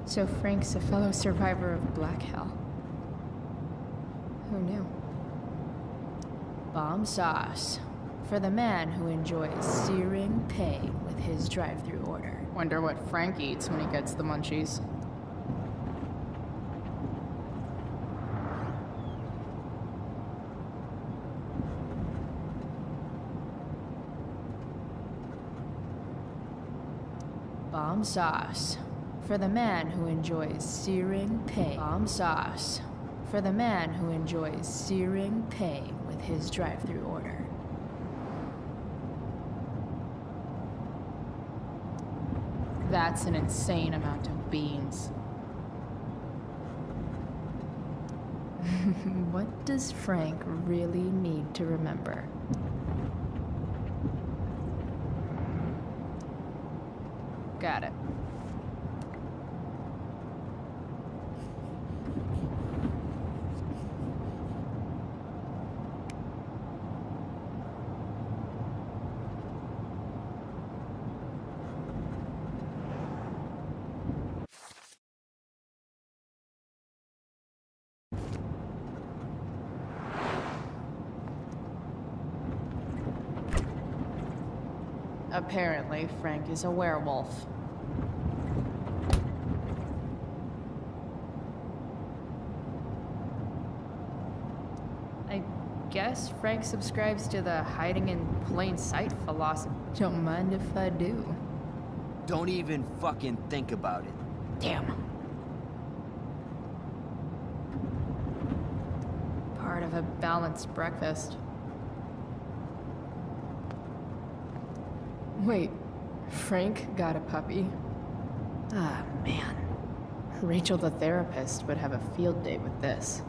So Frank's a fellow survivor of Black Hell. Who knew? Bomb sauce. For the man who enjoys searing pain with his drive-thru order. Wonder what Frank eats when he gets the munchies. Bomb sauce. For the man who enjoys searing pain. Bomb sauce. For the man who enjoys searing pain with his drive-thru order. That's an insane amount of beans. What does Frank really need to remember? Got it. Apparently, Frank is a werewolf. I guess guess Frank subscribes to the hiding in plain sight philosophy. Don't mind if I do. Don't even fucking think about it. Damn. Part of a balanced breakfast. Wait, Frank got a puppy? Ah, man. Rachel the therapist would have a field day with this.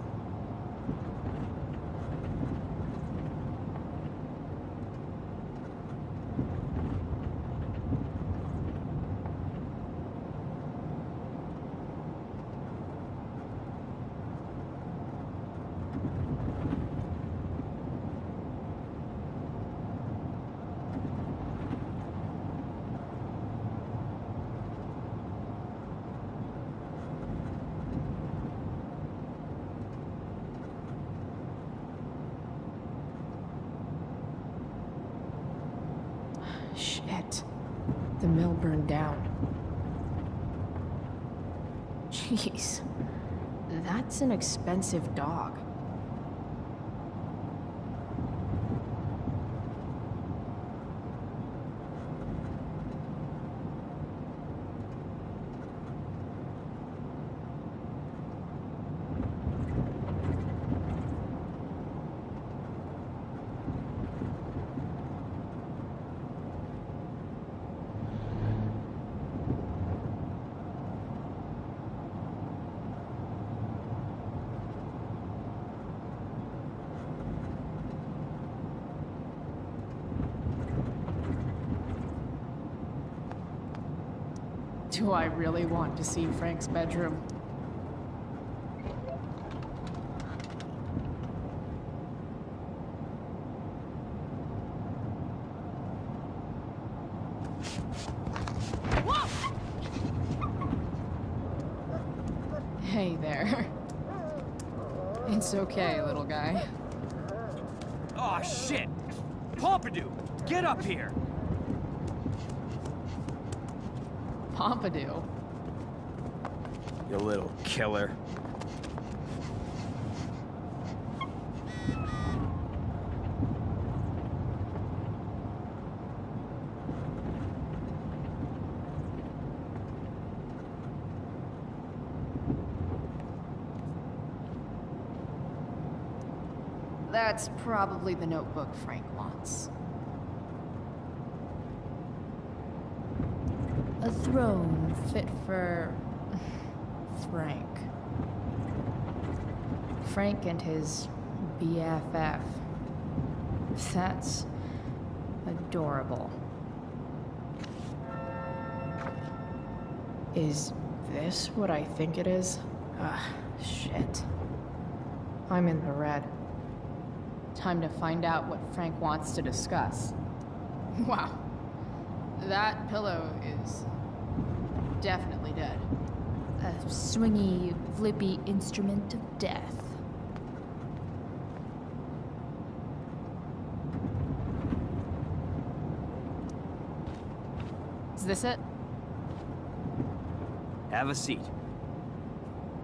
Shit. The mill burned down. Jeez. That's an expensive dog. Do I really want to see Frank's bedroom? Hey there. It's okay, little guy. Oh shit! Pompidou, get up here! Pompidou. You little killer. That's probably the notebook Frank wants. A throne fit for Frank. Frank and his BFF. That's adorable. Is this what I think it is? Ah, shit. I'm in the red. Time to find out what Frank wants to discuss. Wow. That pillow is definitely dead. A swingy, flippy instrument of death. Is this it? Have a seat.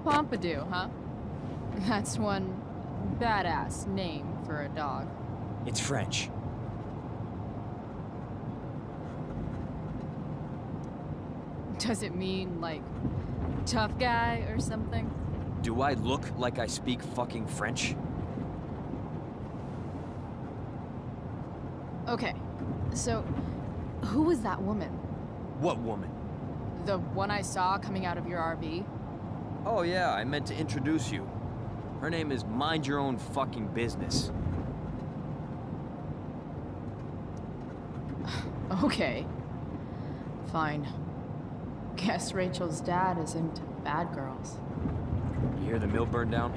Pompidou, huh? That's one badass name for a dog. It's French. Does it mean, like, tough guy or something? Do I look like I speak fucking French? Okay, so who was that woman? What woman? The one I saw coming out of your RV? Oh yeah, I meant to introduce you. Her name is Mind Your Own Fucking Business. Okay. Fine. Guess Rachel's dad isn't bad girls. You hear the mill burned down?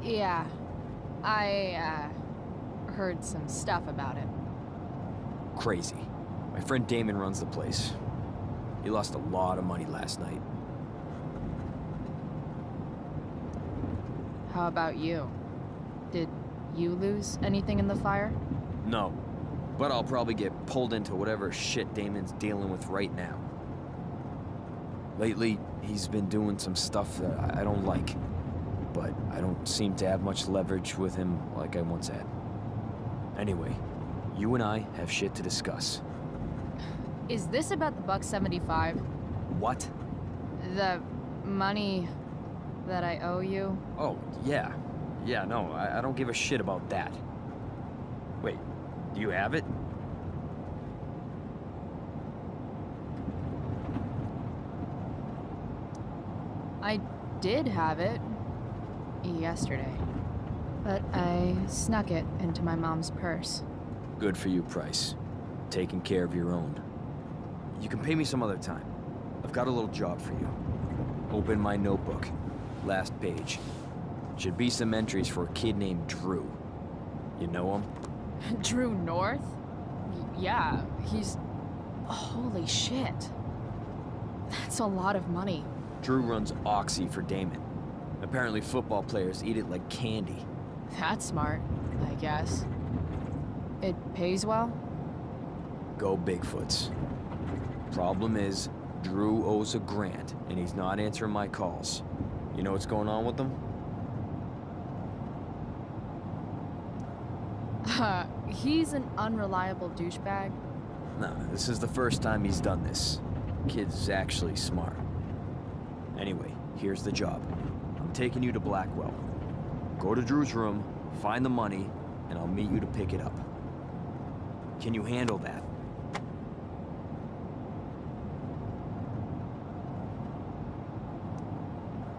Yeah. I, heard some stuff about it. Crazy. My friend Damon runs the place. He lost a lot of money last night. How about you? Did you lose anything in the fire? No. But I'll probably get pulled into whatever shit Damon's dealing with right now. Lately, he's been doing some stuff that I don't like. but I don't seem to have much leverage with him like I once had. Anyway, you and I have shit to discuss. Is this about the $1.75? What? The money that I owe you? Oh, yeah. Yeah, no, I don't give a shit about that. Wait, do you have it? I did have it yesterday, but I snuck it into my mom's purse. Good for you, Price. Taking care of your own. You can pay me some other time. I've got a little job for you. Open my notebook. Last page. Should be some entries for a kid named Drew. You know him? Drew North? Yeah, he's... Holy shit. That's a lot of money. Drew runs Oxy for Damon. Apparently football players eat it like candy. That's smart, I guess. It pays well? Go Bigfoots. Problem is, Drew owes a grant, and he's not answering my calls. You know what's going on with him? He's an unreliable douchebag. Nah, this is the first time he's done this. Kid's actually smart. Anyway, here's the job. I'm taking you to Blackwell. Go to Drew's room, find the money, and I'll meet you to pick it up. Can you handle that?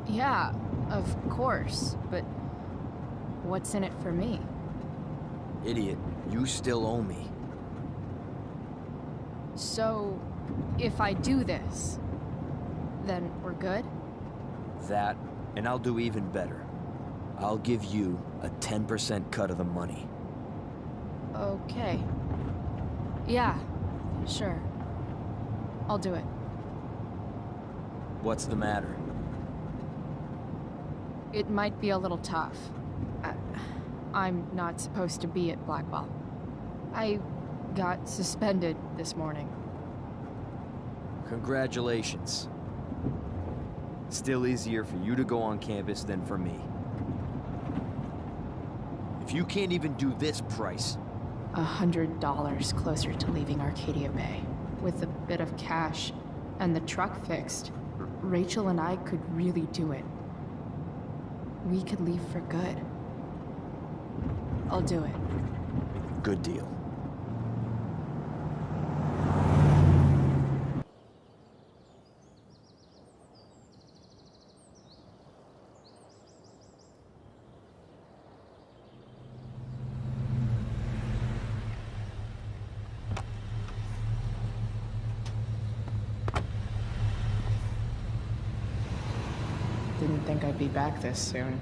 Yeah, of course, but what's in it for me? Idiot, you still owe me. So, if I do this, then we're good? That, and I'll do even better. I'll give you a 10% cut of the money. Okay. Yeah, sure. I'll do it. What's the matter? It might be a little tough. I'm not supposed to be at Blackwell. I got suspended this morning. Congratulations. Still easier for you to go on campus than for me. If you can't even do this, Price... $100 closer to leaving Arcadia Bay. With a bit of cash and the truck fixed, Rachel and I could really do it. We could leave for good. I'll do it. Good deal. Didn't think I'd be back this soon.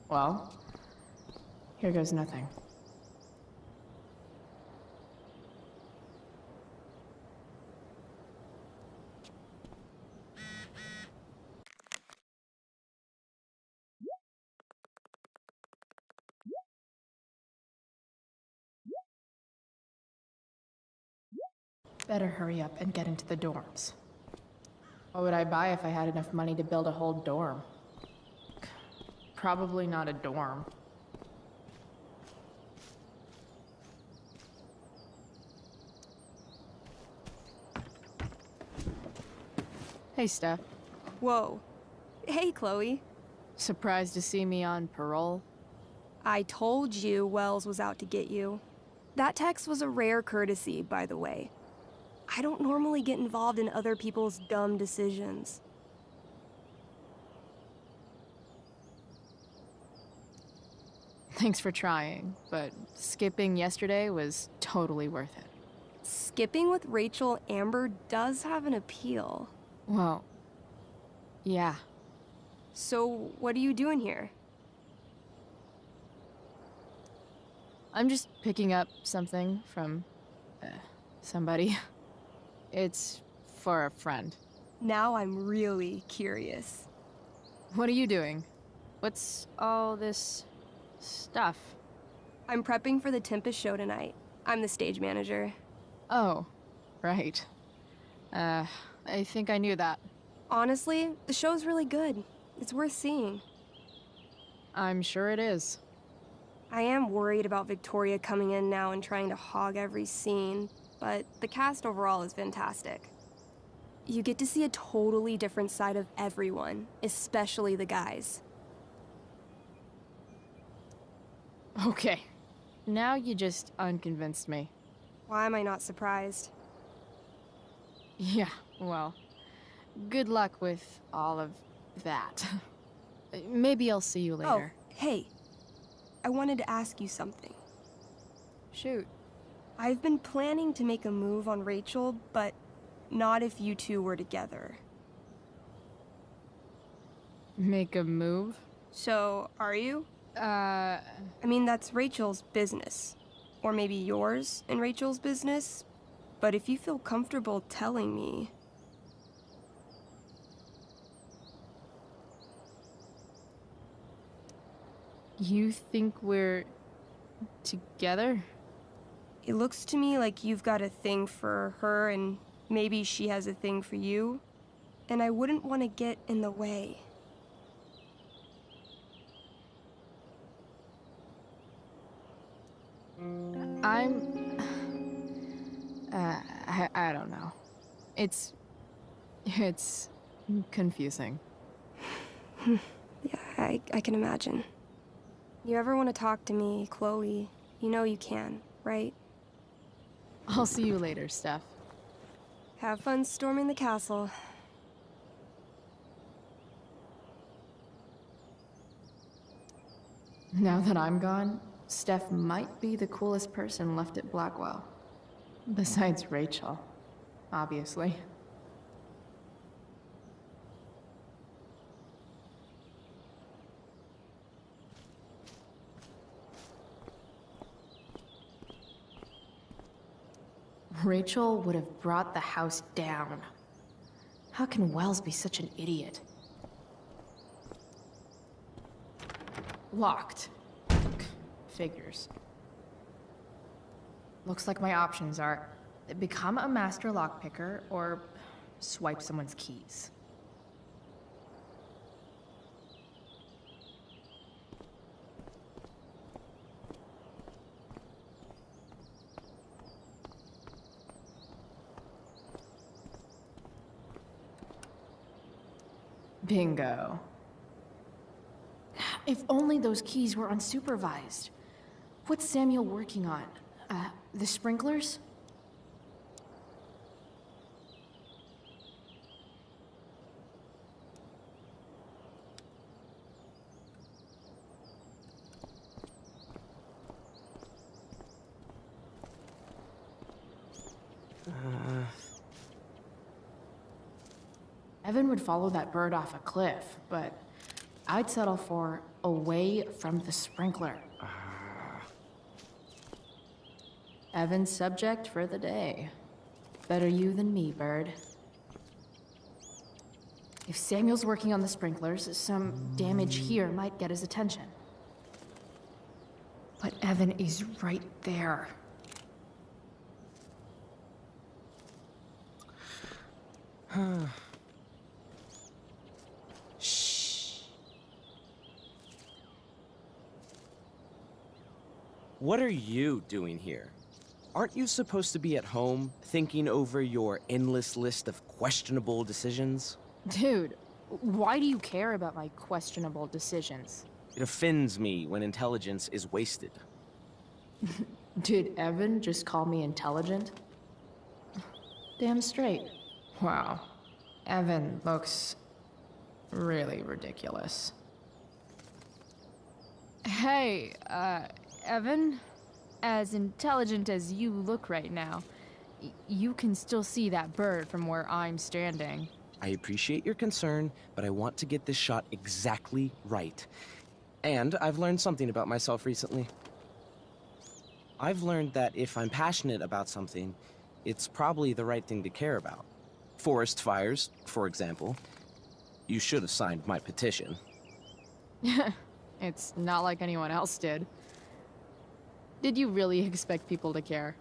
Well, here goes nothing. Better hurry up and get into the dorms. What would I buy if I had enough money to build a whole dorm? Probably not a dorm. Hey, Steph. Whoa. Hey, Chloe. Surprised to see me on parole? I told you Wells was out to get you. That text was a rare courtesy, by the way. I don't normally get involved in other people's dumb decisions. Thanks for trying, but skipping yesterday was totally worth it. Skipping with Rachel Amber does have an appeal. Well, yeah. So, what are you doing here? I'm just picking up something from somebody. It's for a friend. Now I'm really curious. What are you doing? What's all this stuff? I'm prepping for the Tempest show tonight. I'm the stage manager. Oh, right. I think I knew that. Honestly, the show's really good. It's worth seeing. I'm sure it is. I am worried about Victoria coming in now and trying to hog every scene, but the cast overall is fantastic. You get to see a totally different side of everyone, especially the guys. Okay. Now you just unconvinced me. Why am I not surprised? Yeah, well, good luck with all of that. Maybe I'll see you later. Oh, hey. I wanted to ask you something. Shoot. I've been planning to make a move on Rachel, but not if you two were together. Make a move? So, are you? I mean, that's Rachel's business. Or maybe yours and Rachel's business. But if you feel comfortable telling me... You think we're... together? It looks to me like you've got a thing for her and maybe she has a thing for you. And I wouldn't want to get in the way. I don't know. It's confusing. Yeah, I can imagine. You ever want to talk to me, Chloe, you know you can, right? I'll see you later, Steph. Have fun storming the castle. Now that I'm gone, Steph might be the coolest person left at Blackwell. Besides Rachel, obviously. Rachel would have brought the house down. How can Wells be such an idiot? Locked. Figures. Looks like my options are become a master lockpicker or swipe someone's keys. Bingo. If only those keys were unsupervised. What's Samuel working on? The sprinklers? Evan would follow that bird off a cliff, but I'd settle for away from the sprinkler. Evan's subject for the day. Better you than me, bird. If Samuel's working on the sprinklers, some damage here might get his attention. But Evan is right there. What are you doing here? Aren't you supposed to be at home, thinking over your endless list of questionable decisions? Dude, why do you care about my questionable decisions? It offends me when intelligence is wasted. Did Evan just call me intelligent? Damn straight. Wow. Evan looks really ridiculous. Hey, Evan? As intelligent as you look right now, you can still see that bird from where I'm standing. I appreciate your concern, but I want to get this shot exactly right. And I've learned something about myself recently. I've learned that if I'm passionate about something, it's probably the right thing to care about. Forest fires, for example. You should have signed my petition. It's not like anyone else did. Did you really expect people to care?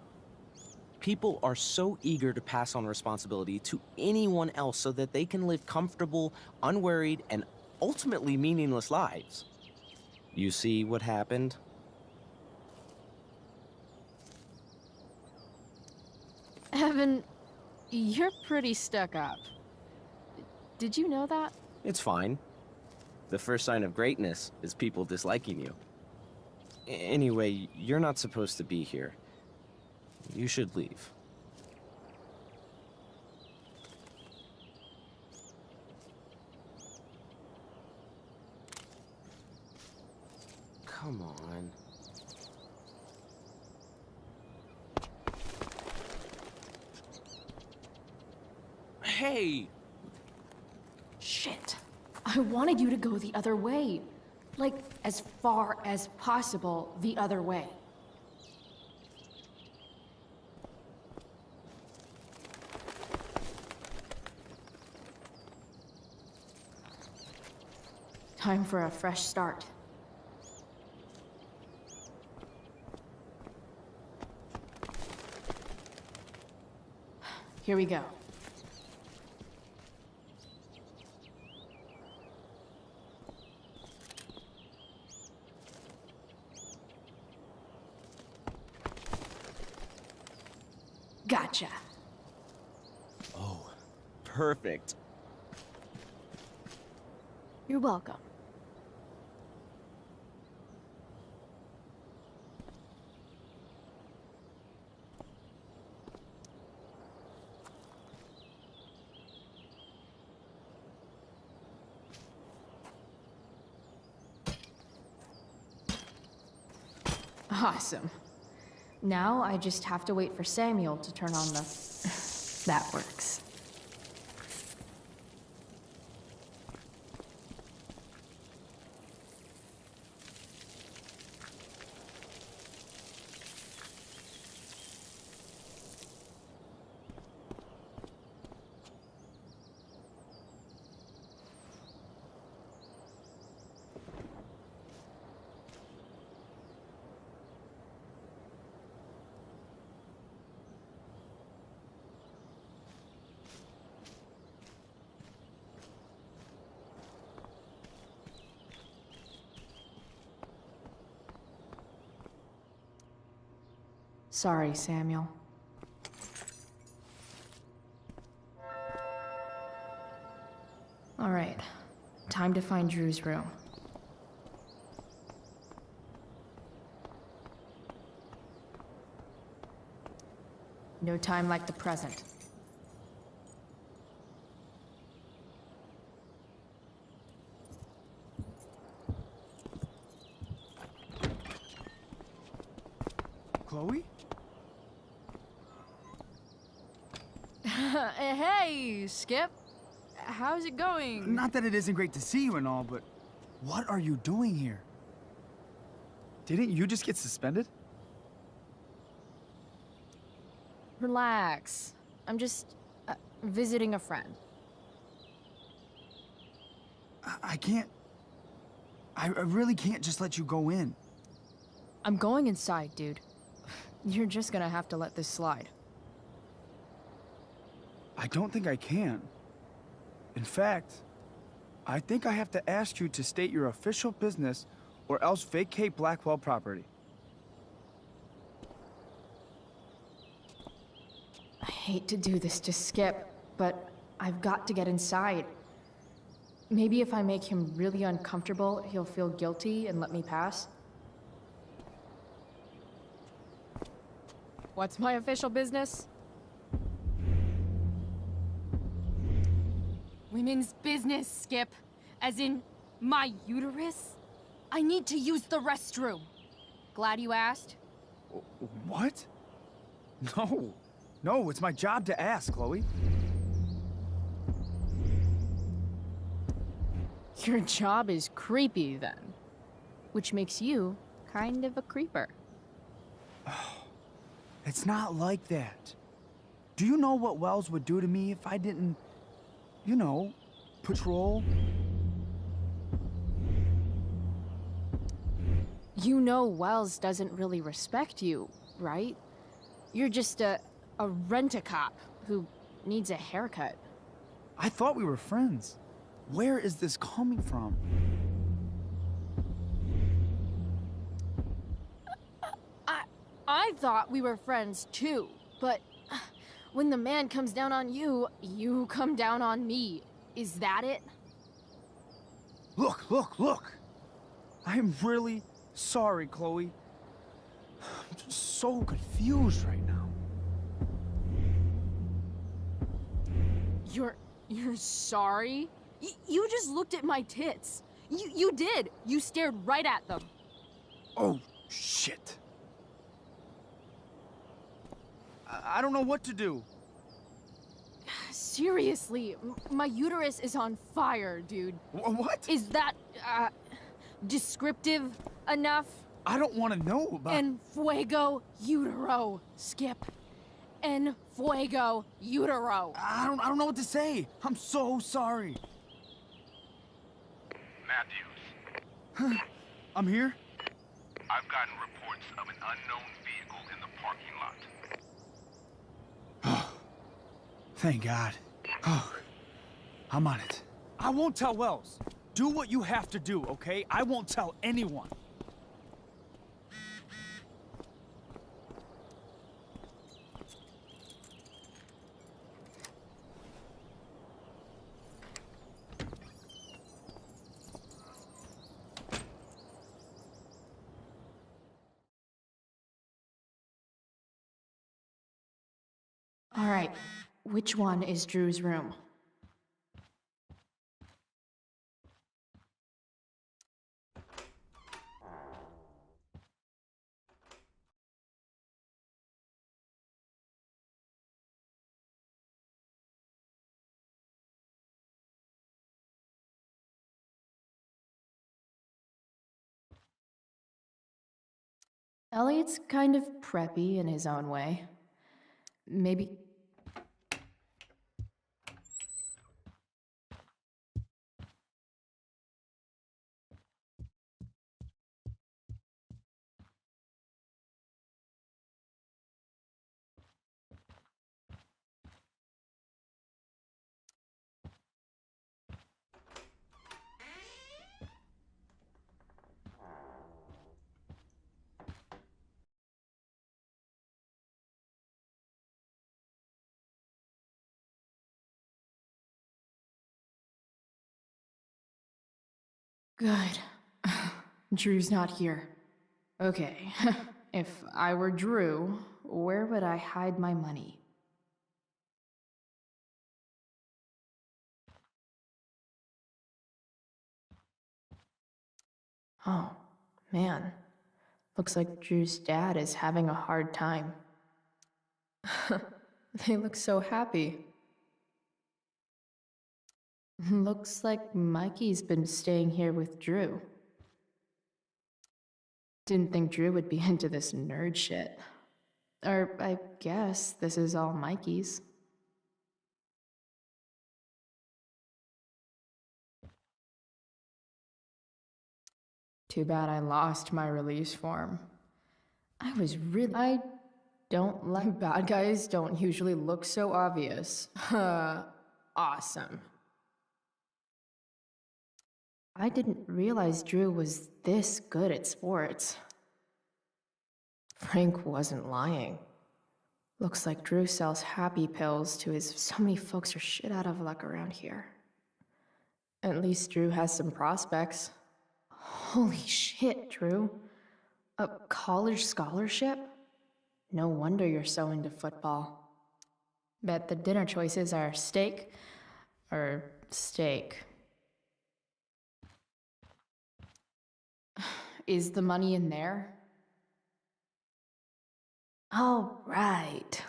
People are so eager to pass on responsibility to anyone else so that they can live comfortable, unworried, and ultimately meaningless lives. You see what happened? Evan, you're pretty stuck up. Did you know that? It's fine. The first sign of greatness is people disliking you. Anyway, you're not supposed to be here. You should leave. Come on. Hey! Shit. I wanted you to go the other way. Like, as far as possible the other way. Time for a fresh start. Here we go. Gotcha. Oh, perfect. You're welcome. Awesome. Now I just have to wait for Samuel to turn on the... That works. Sorry, Samuel. All right, time to find Drew's room. No time like the present. Chloe? Hey, Skip. How's it going? Not that it isn't great to see you and all, but what are you doing here? Didn't you just get suspended? Relax. I'm just visiting a friend. I can't... I really can't just let you go in. I'm going inside, dude. You're just gonna have to let this slide. I don't think I can. In fact, I think I have to ask you to state your official business or else vacate Blackwell property. I hate to do this to Skip, but I've got to get inside. Maybe if I make him really uncomfortable, he'll feel guilty and let me pass. What's my official business? Women's business, Skip. As in, my uterus? I need to use the restroom. Glad you asked. What? No. No, it's my job to ask, Chloe. Your job is creepy, then. Which makes you kind of a creeper. It's not like that. Do you know what Wells would do to me if I didn't, you know, patrol? You know Wells doesn't really respect you, right? You're just a a rent-a-cop who needs a haircut. I thought we were friends. Where is this coming from? I thought we were friends too, but when the man comes down on you, you come down on me. Is that it? Look! I am really sorry, Chloe. I'm just so confused right now. You're sorry? You just looked at my tits. You did. You stared right at them. Oh, shit. I don't know what to do. Seriously, my uterus is on fire, dude. What? Is that, descriptive enough? I don't want to know about... En fuego utero, Skip. En fuego utero. I don't know what to say. I'm so sorry. Matthews. I'm here? I've gotten reports of an unknown vehicle in the parking lot. Thank God. Oh, I'm on it. I won't tell Wells. Do what you have to do, okay? I won't tell anyone. All right, which one is Drew's room? Elliot's kind of preppy in his own way. Maybe... Good. Drew's not here. Okay, if I were Drew, where would I hide my money? Oh, man. Looks like Drew's dad is having a hard time. They look so happy. Looks like Mikey's been staying here with Drew. Didn't think Drew would be into this nerd shit. Or I guess this is all Mikey's. Too bad I lost my release form. I don't like bad guys don't usually look so obvious. Awesome. I didn't realize Drew was this good at sports. Frank wasn't lying. Looks like Drew sells happy pills to his... So many folks are shit out of luck around here. At least Drew has some prospects. Holy shit, Drew. A college scholarship? No wonder you're so into football. Bet the dinner choices are steak or steak. Is the money in there? All right.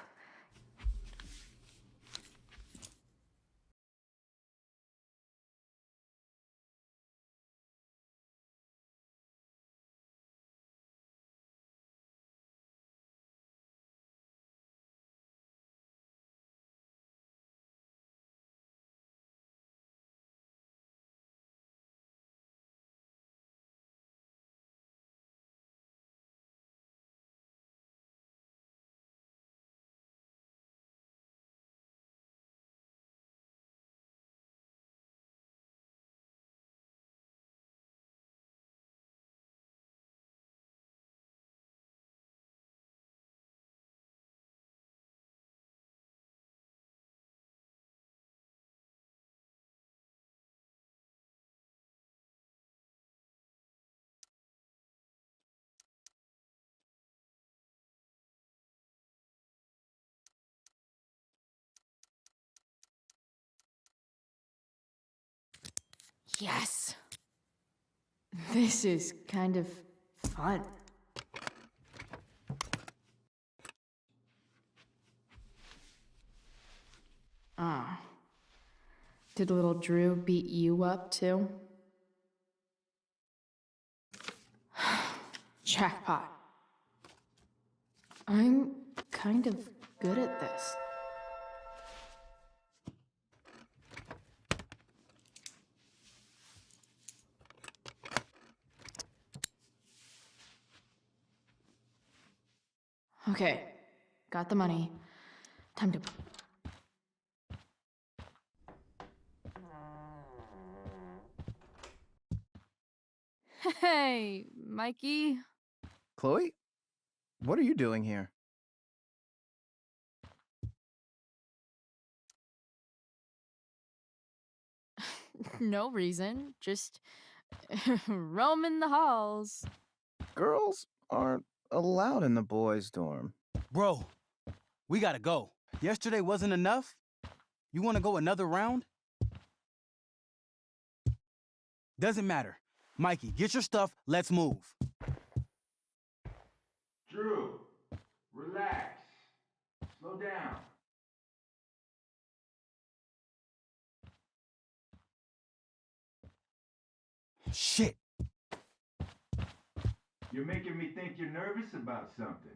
Yes. This is kind of fun. Ah. Did little Drew beat you up too? Jackpot. I'm kind of good at this. Okay, got the money. Time to... Hey, Mikey. Chloe? What are you doing here? No reason, just roaming the halls. Girls aren't allowed in the boys' dorm. Bro, we gotta go. Yesterday wasn't enough? You wanna go another round? Doesn't matter. Mikey, get your stuff, let's move. Drew, relax. Slow down. Shit. You're making me think you're nervous about something.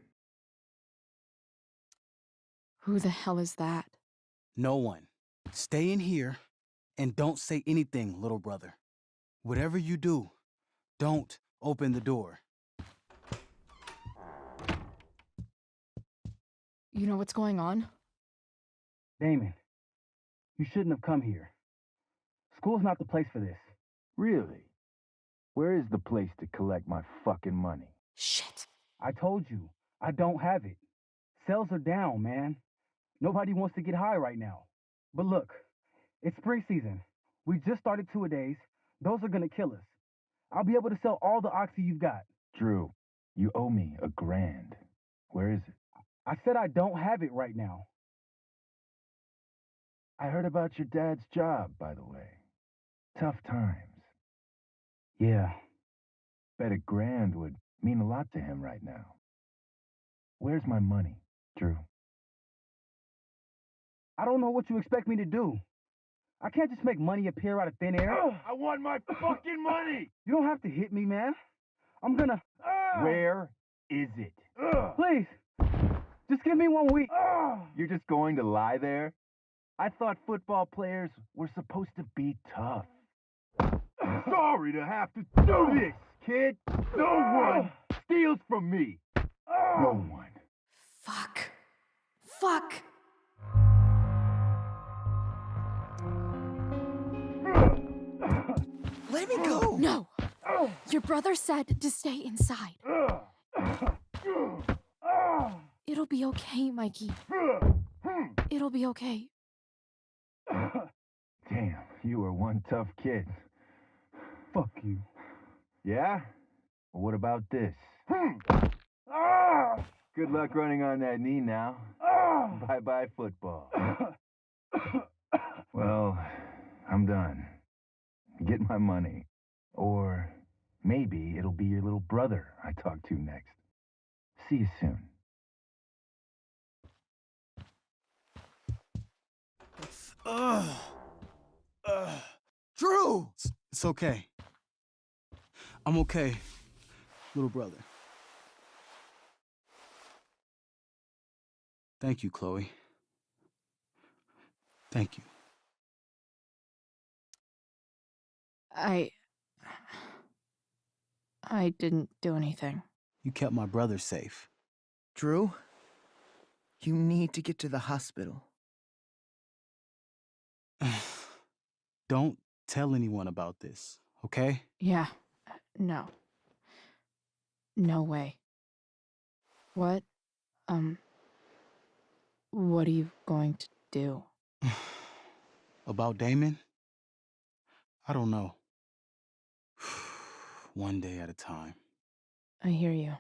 Who the hell is that? No one. Stay in here and don't say anything, little brother. Whatever you do, don't open the door. You know what's going on? Damon, you shouldn't have come here. School's not the place for this. Really? Where is the place to collect my fucking money? Shit. I told you, I don't have it. Sales are down, man. Nobody wants to get high right now. But look, it's spring season. We just started two-a-days. Those are gonna kill us. I'll be able to sell all the oxy you've got. Drew, you owe me $1,000. Where is it? I said I don't have it right now. I heard about your dad's job, by the way. Tough times. Yeah. Bet $1,000 would mean a lot to him right now. Where's my money, Drew? I don't know what you expect me to do. I can't just make money appear out of thin air. I want my fucking money! You don't have to hit me, man. I'm gonna... Where is it? Please, just give me 1 week. You're just going to lie there? I thought football players were supposed to be tough. Sorry to have to do this, kid. No one steals from me. No one. Fuck. Fuck. Let me go! No! Your brother said to stay inside. It'll be okay, Mikey. It'll be okay. Damn, you were one tough kid. Fuck you. Yeah? Well, what about this? Good luck running on that knee now. Bye-bye football. Well, I'm done. Get my money. Or maybe it'll be your little brother I talk to next. See you soon. Drew! It's okay. I'm okay, little brother. Thank you, Chloe. Thank you. I didn't do anything. You kept my brother safe. Drew, you need to get to the hospital. Don't tell anyone about this, okay? Yeah. No. No way. What are you going to do? About Damon? I don't know. One day at a time. I hear you.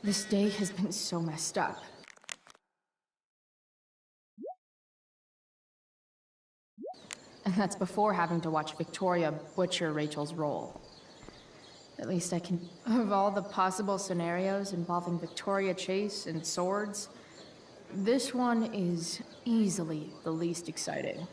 This day has been so messed up. And that's before having to watch Victoria butcher Rachel's role. At least I can... Of all the possible scenarios involving Victoria Chase and swords, this one is easily the least exciting.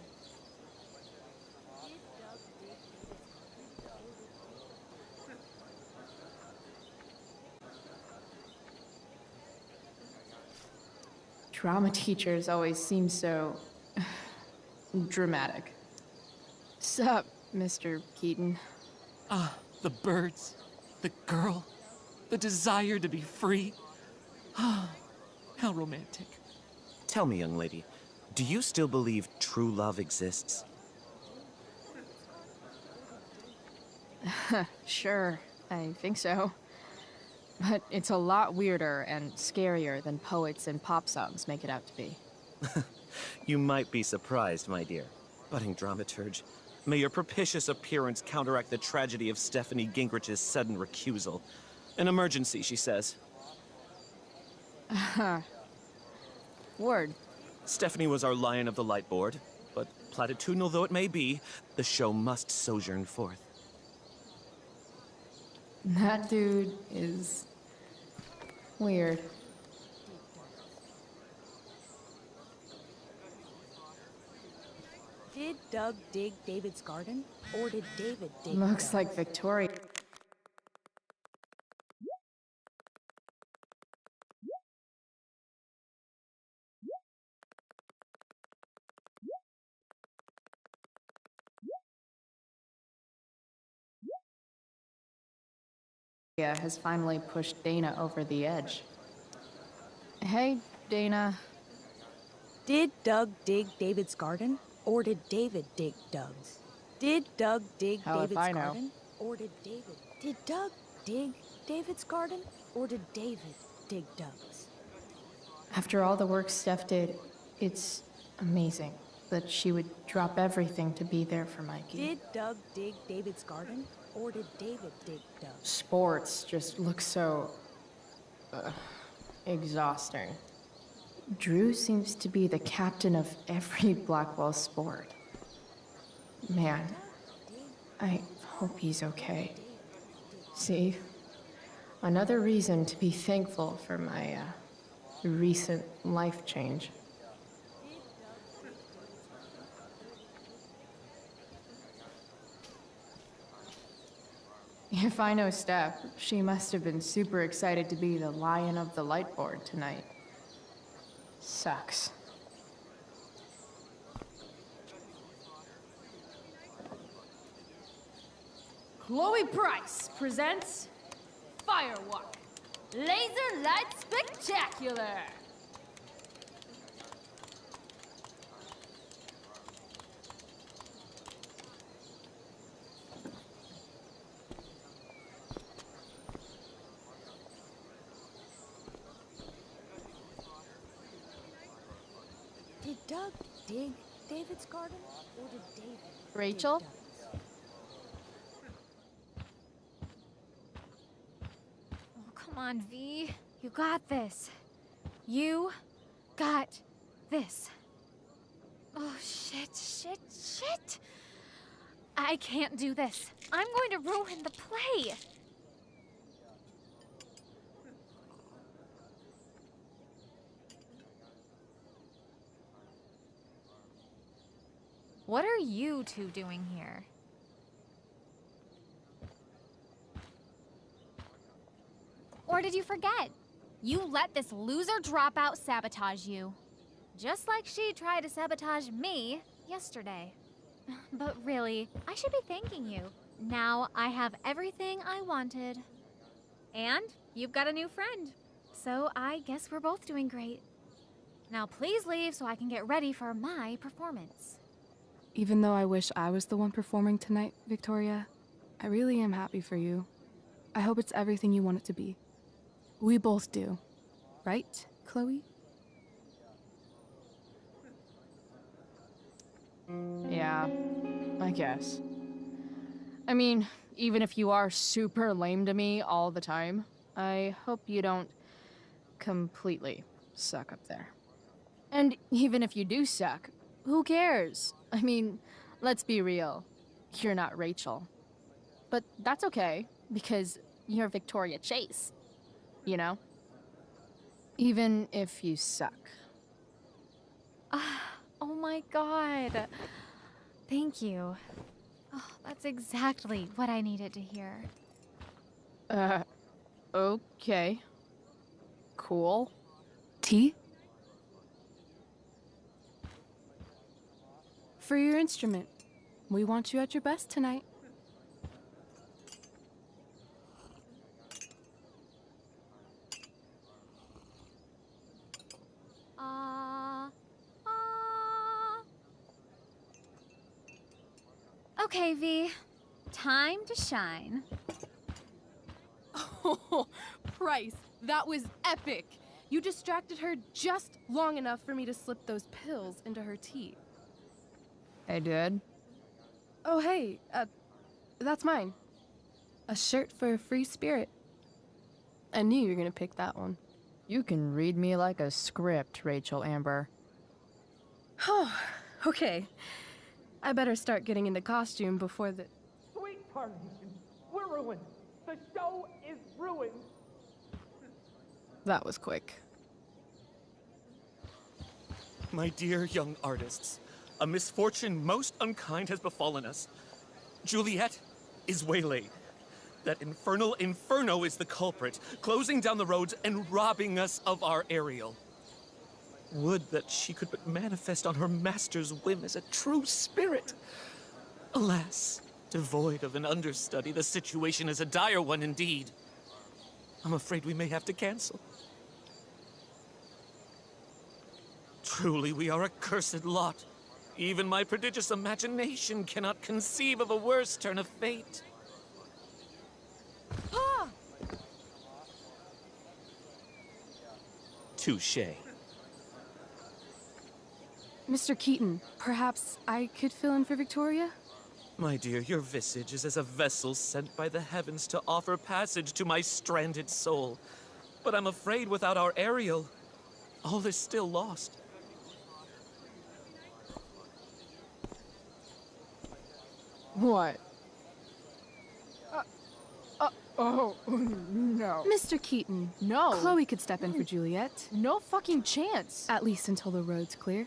Drama teachers always seem so... dramatic. Sup, Mr. Keaton? Ah, the birds, the girl, the desire to be free. Ah, how romantic. Tell me, young lady, do you still believe true love exists? Sure, I think so. But it's a lot weirder and scarier than poets and pop songs make it out to be. You might be surprised, my dear. Budding dramaturge, may your propitious appearance counteract the tragedy of Stephanie Gingrich's sudden recusal. An emergency, she says. Word. Stephanie was our lion of the light board, but platitudinal though it may be, the show must sojourn forth. That dude is... weird. Did Doug dig David's garden? Or did David dig Looks Doug? like Victoria... has finally pushed Dana over the edge. Hey, Dana. Did Doug dig David's garden? Or did David dig Doug's? Did Doug dig Hell if David's I know. garden? Or did David... Did Doug dig David's garden? Or did David dig Doug's? After all the work Steph did, it's amazing that she would drop everything to be there for Mikey. Did Doug dig David's garden? Or did David dig Doug's? Sports just look so... exhausting. Drew seems to be the captain of every Blackwell sport. Man, I hope he's okay. See? Another reason to be thankful for my, recent life change. If I know Steph, she must have been super excited to be the lion of the light board tonight. Sucks. Chloe Price presents Firewalk, Laser Light Spectacular. Did Doug dig David's garden? Or did David Rachel? dig Doug's? Oh, come on, V. You got this. You got this. Oh, shit. I can't do this. I'm going to ruin the play. What are you two doing here? Or did you forget? You let this loser dropout sabotage you. Just like she tried to sabotage me yesterday. But really, I should be thanking you. Now I have everything I wanted. And you've got a new friend. So I guess we're both doing great. Now please leave so I can get ready for my performance. Even though I wish I was the one performing tonight, Victoria, I really am happy for you. I hope it's everything you want it to be. We both do. Right, Chloe? Yeah, I guess. I mean, even if you are super lame to me all the time, I hope you don't completely suck up there. And even if you do suck, who cares? I mean, let's be real. You're not Rachel. But that's okay, because you're Victoria Chase. You know? Even if you suck. Oh my god. Thank you. Oh, that's exactly what I needed to hear. Okay. Cool. Tea? For your instrument. We want you at your best tonight. Okay, V. Time to shine. Oh, Price, that was epic. You distracted her just long enough for me to slip those pills into her tea. I did? Oh, hey, that's mine. A shirt for a free spirit. I knew you were gonna pick that one. You can read me like a script, Rachel Amber. Oh, okay. I better start getting into costume before the... Sweet Carnation, we're ruined. The show is ruined. That was quick. My dear young artists, a misfortune most unkind has befallen us. Juliet is waylaid. That infernal inferno is the culprit, closing down the roads and robbing us of our Ariel. Would that she could but manifest on her master's whim as a true spirit. Alas, devoid of an understudy, the situation is a dire one indeed. I'm afraid we may have to cancel. Truly, we are a cursed lot. Even my prodigious imagination cannot conceive of a worse turn of fate. Ah! Touché. Mr. Keaton, perhaps I could fill in for Victoria? My dear, your visage is as a vessel sent by the heavens to offer passage to my stranded soul. But I'm afraid without our Ariel, all is still lost. What? Oh, no. Mr. Keaton. No. Chloe could step in for Juliet. No fucking chance. At least until the road's clear.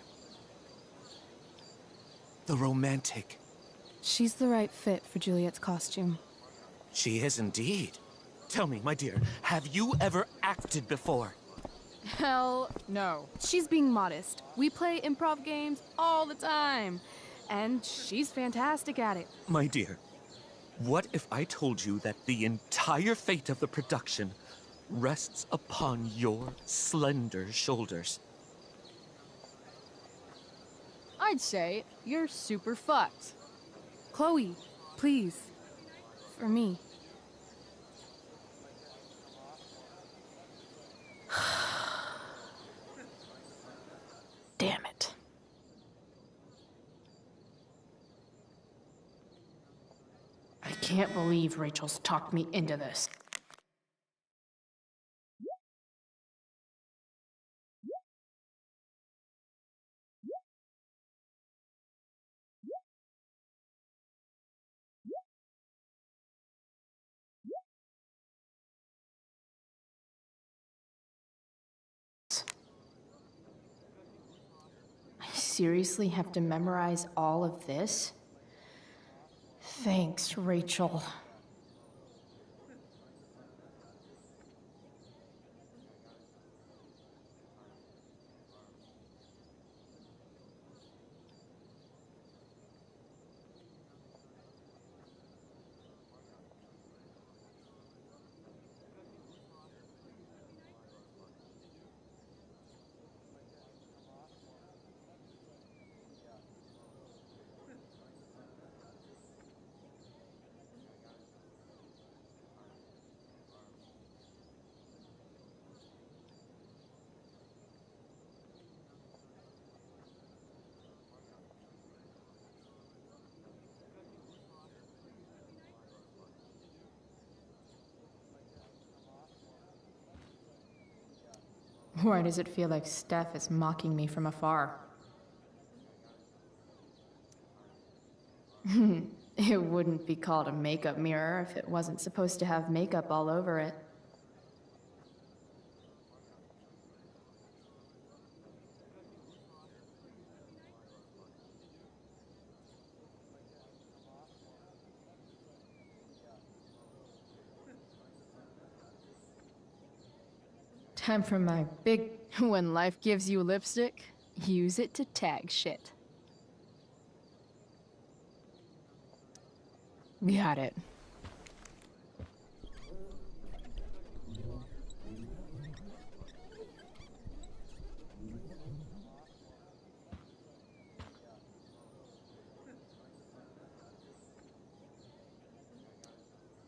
The romantic. She's the right fit for Juliet's costume. She is indeed. Tell me, my dear, have you ever acted before? Hell no. She's being modest. We play improv games all the time. And she's fantastic at it. My dear, what if I told you that the entire fate of the production rests upon your slender shoulders? I'd say you're super fucked. Chloe, please. For me. Damn it. I can't believe Rachel's talked me into this. I seriously have to memorize all of this? Thanks, Rachel. Why does it feel like Steph is mocking me from afar? It wouldn't be called a makeup mirror if it wasn't supposed to have makeup all over it. Time for my big... When life gives you lipstick, use it to tag shit. Got it.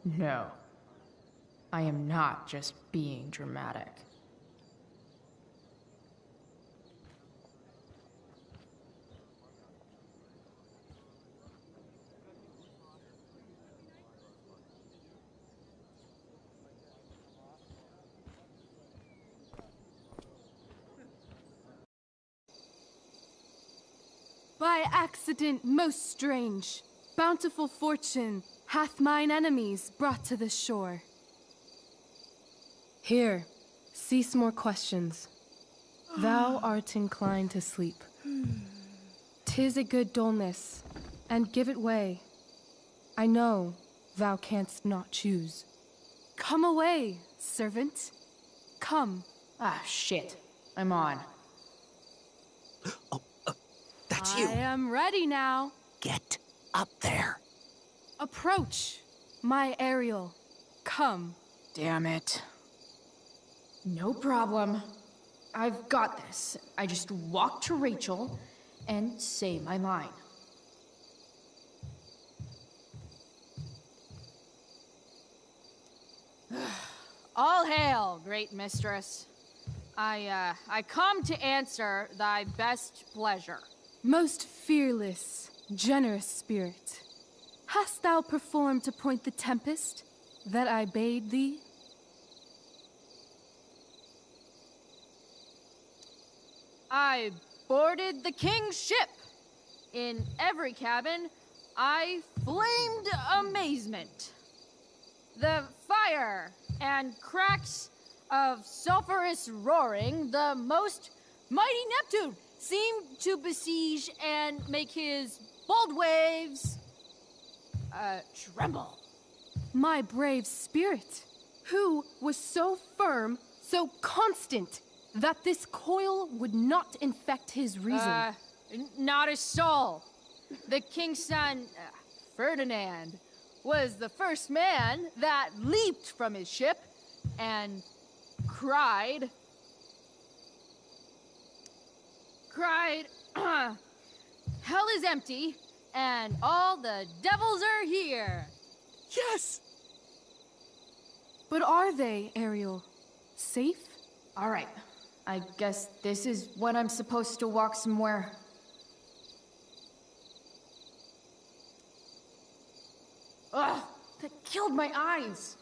No. I am not just being dramatic. By accident most strange, bountiful fortune hath mine enemies brought to this shore. Here, cease more questions. Thou art inclined to sleep. 'Tis a good dullness, and give it way. I know thou canst not choose. Come away, servant. Come. Ah, shit. I'm on. That's I am ready now. Get up there. Approach, my Ariel. Come. Damn it. No problem. I've got this. I just walk to Rachel and say my line. All hail, great mistress. I come to answer thy best pleasure. Most fearless, generous spirit, hast thou performed to point the tempest that I bade thee? I boarded the king's ship. In every cabin, I flamed amazement. The fire and cracks of sulphurous roaring, the most mighty Neptune seemed to besiege and make his bold waves tremble. My brave spirit, who was so firm, so constant, that this coil would not infect his reason. Not a soul. The king's son, Ferdinand, was the first man that leaped from his ship and cried, hell is empty, and all the devils are here. Yes! But are they, Ariel? Safe? All right. I guess this is when I'm supposed to walk somewhere. Ugh! That killed my eyes!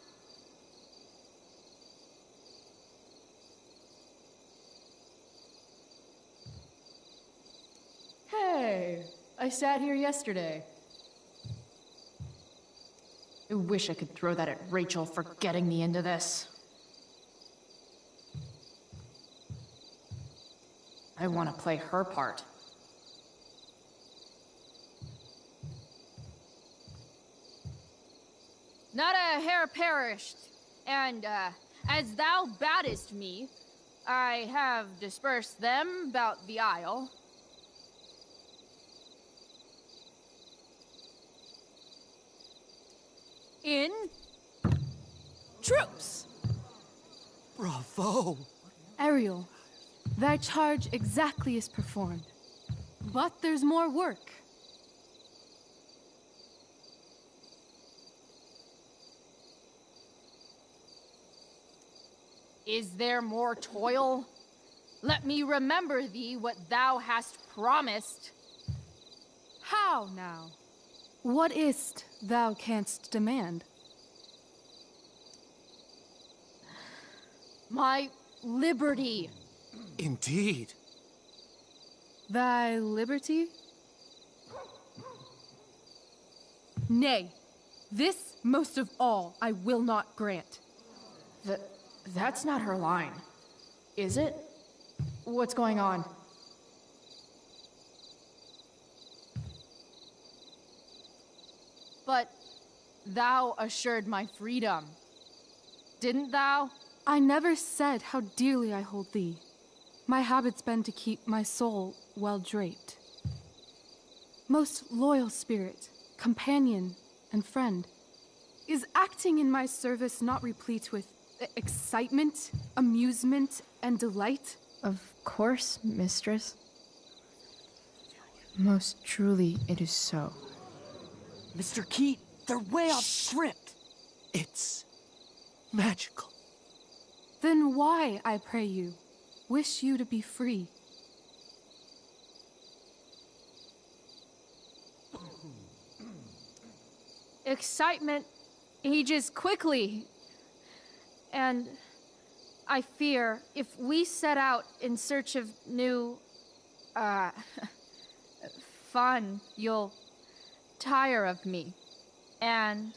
Hey, I sat here yesterday. I wish I could throw that at Rachel for getting me into this. I want to play her part. Not a hair perished, and as thou baddest me, I have dispersed them about the isle. In troops. Bravo! Ariel, thy charge exactly is performed. But there's more work. Is there more toil? Let me remember thee what thou hast promised. How now? What is't thou canst demand? My liberty. Indeed. Thy liberty? Nay, this most of all I will not grant. That's not her line, is it? What's going on? But thou assured my freedom, didn't thou? I never said how dearly I hold thee. My habit's been to keep my soul well draped. Most loyal spirit, companion, and friend, is acting in my service not replete with excitement, amusement, and delight? Of course, mistress. Most truly it is so. Mr. Keat, they're way off script. It's magical. Then why, I pray you, wish you to be free? Excitement ages quickly. And I fear if we set out in search of new, fun, you'll tire of me. And,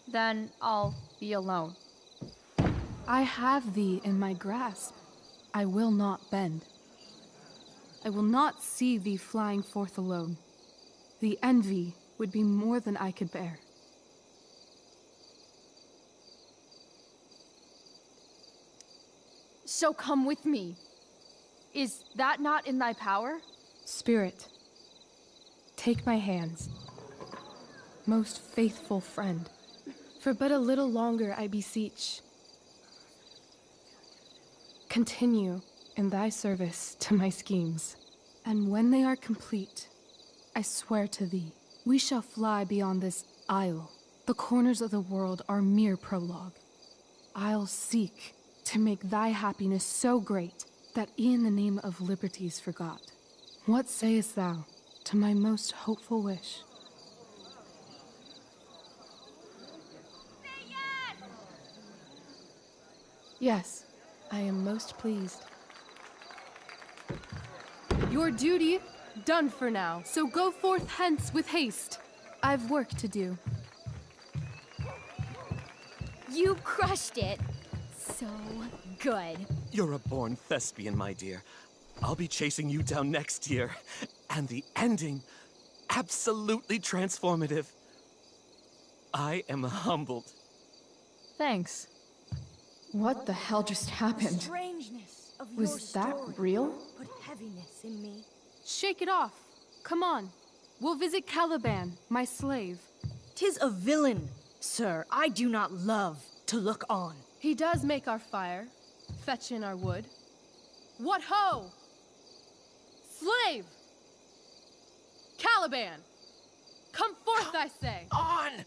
then I'll be alone. I have thee in my grasp. I will not bend. I will not see thee flying forth alone. The envy would be more than I could bear. So come with me. Is that not in thy power? Spirit, take my hands. Most faithful friend, for but a little longer I beseech. Continue in thy service to my schemes, and when they are complete, I swear to thee, we shall fly beyond this isle. The corners of the world are mere prologue. I'll seek to make thy happiness so great that e'en the name of liberty's forgot. What sayest thou to my most hopeful wish? Yes, I am most pleased. Your duty done for now, so go forth hence with haste. I've work to do. You crushed it. So good. You're a born thespian, my dear. I'll be chasing you down next year. And the ending, absolutely transformative. I am humbled. Thanks. What the hell just happened? The strangeness of your Was that story real? Put heaviness in me. Shake it off. Come on. We'll visit Caliban, my slave. 'Tis a villain, sir, I do not love to look on. He does make our fire, fetch in our wood. What ho! Slave! Caliban! Come forth, I say! On!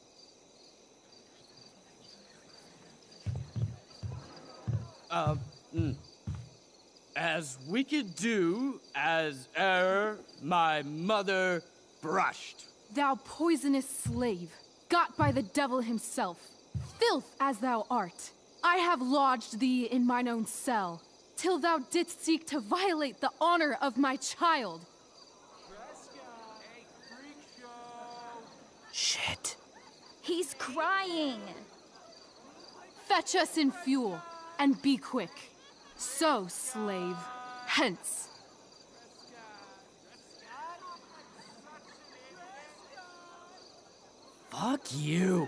As wicked do as e'er my mother brushed. Thou poisonous slave, got by the devil himself, filth as thou art, I have lodged thee in mine own cell, till thou didst seek to violate the honor of my child. Shit. He's crying. Fetch us in fuel, and be quick. So, slave, hence. Fuck you.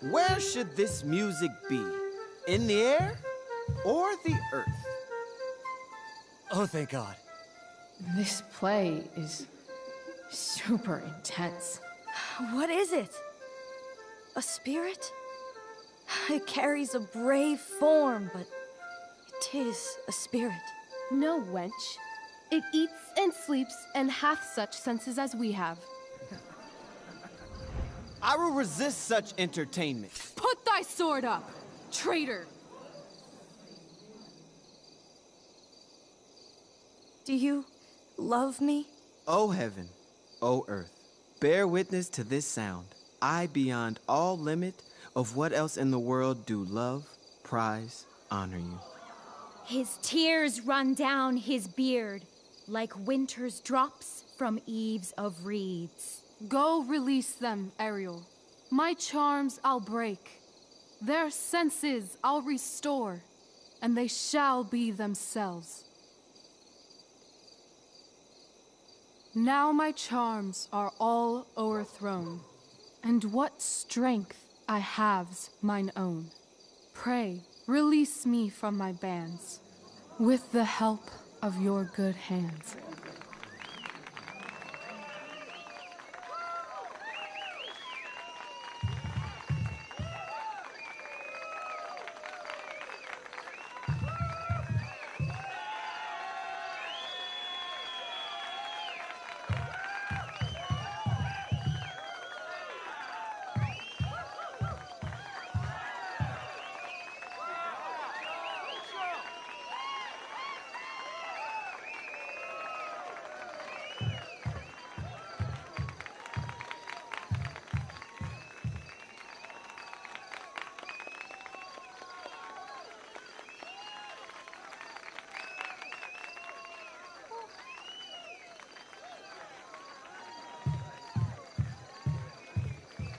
Where should this music be? In the air or the earth? Oh, thank God. This play is super intense. What is it? A spirit? It carries a brave form, but it is a spirit. No, wench. It eats and sleeps and hath such senses as we have. I will resist such entertainment. Put thy sword up, traitor! Do you love me? O heaven, O earth, bear witness to this sound. I, beyond all limit of what else in the world do love, prize, honor you. His tears run down his beard like winter's drops from eaves of reeds. Go release them, Ariel. My charms I'll break. Their senses I'll restore, and they shall be themselves. Now my charms are all o'erthrown, and what strength I have's mine own. Pray, release me from my bands, with the help of your good hands.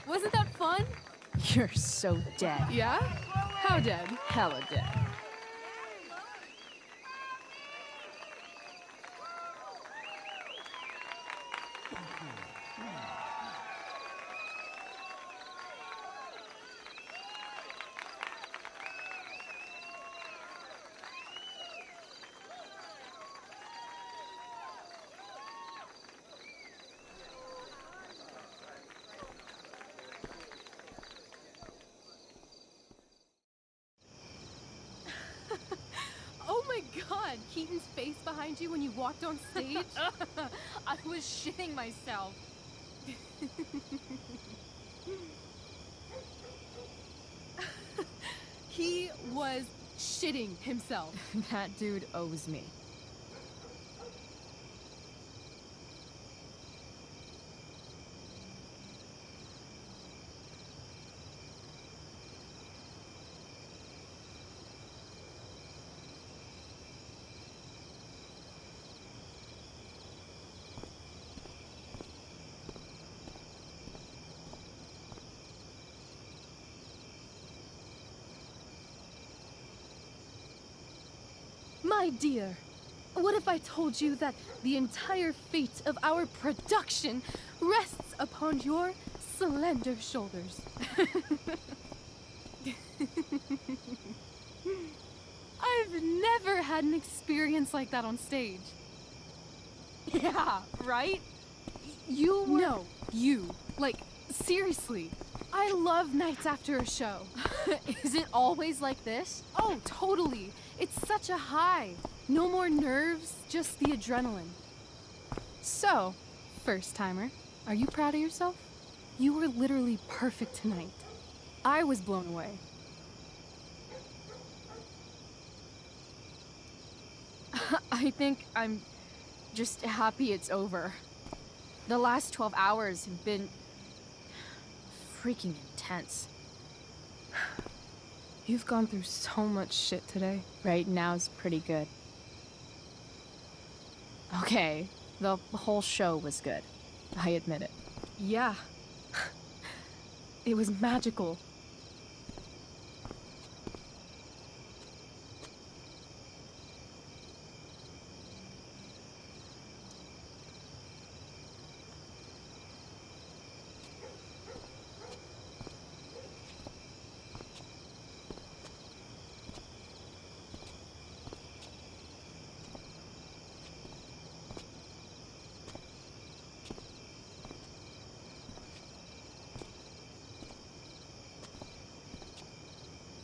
Wasn't that fun? You're so dead. Yeah? How dead? Hella dead. Oh my god, Keaton's face behind you when you walked on stage? I was shitting myself. He was shitting himself. That dude owes me. My dear, what if I told you that the entire fate of our production rests upon your slender shoulders? I've never had an experience like that on stage. Yeah, right? You were... No, you. Like, seriously. I love nights after a show. Is it always like this? Oh, totally. It's such a high. No more nerves, just the adrenaline. So, first timer, are you proud of yourself? You were literally perfect tonight. I was blown away. I think I'm just happy it's over. The last 12 hours have been freaking intense. You've gone through so much shit today. Right now's pretty good. Okay, the whole show was good. I admit it. Yeah. It was magical.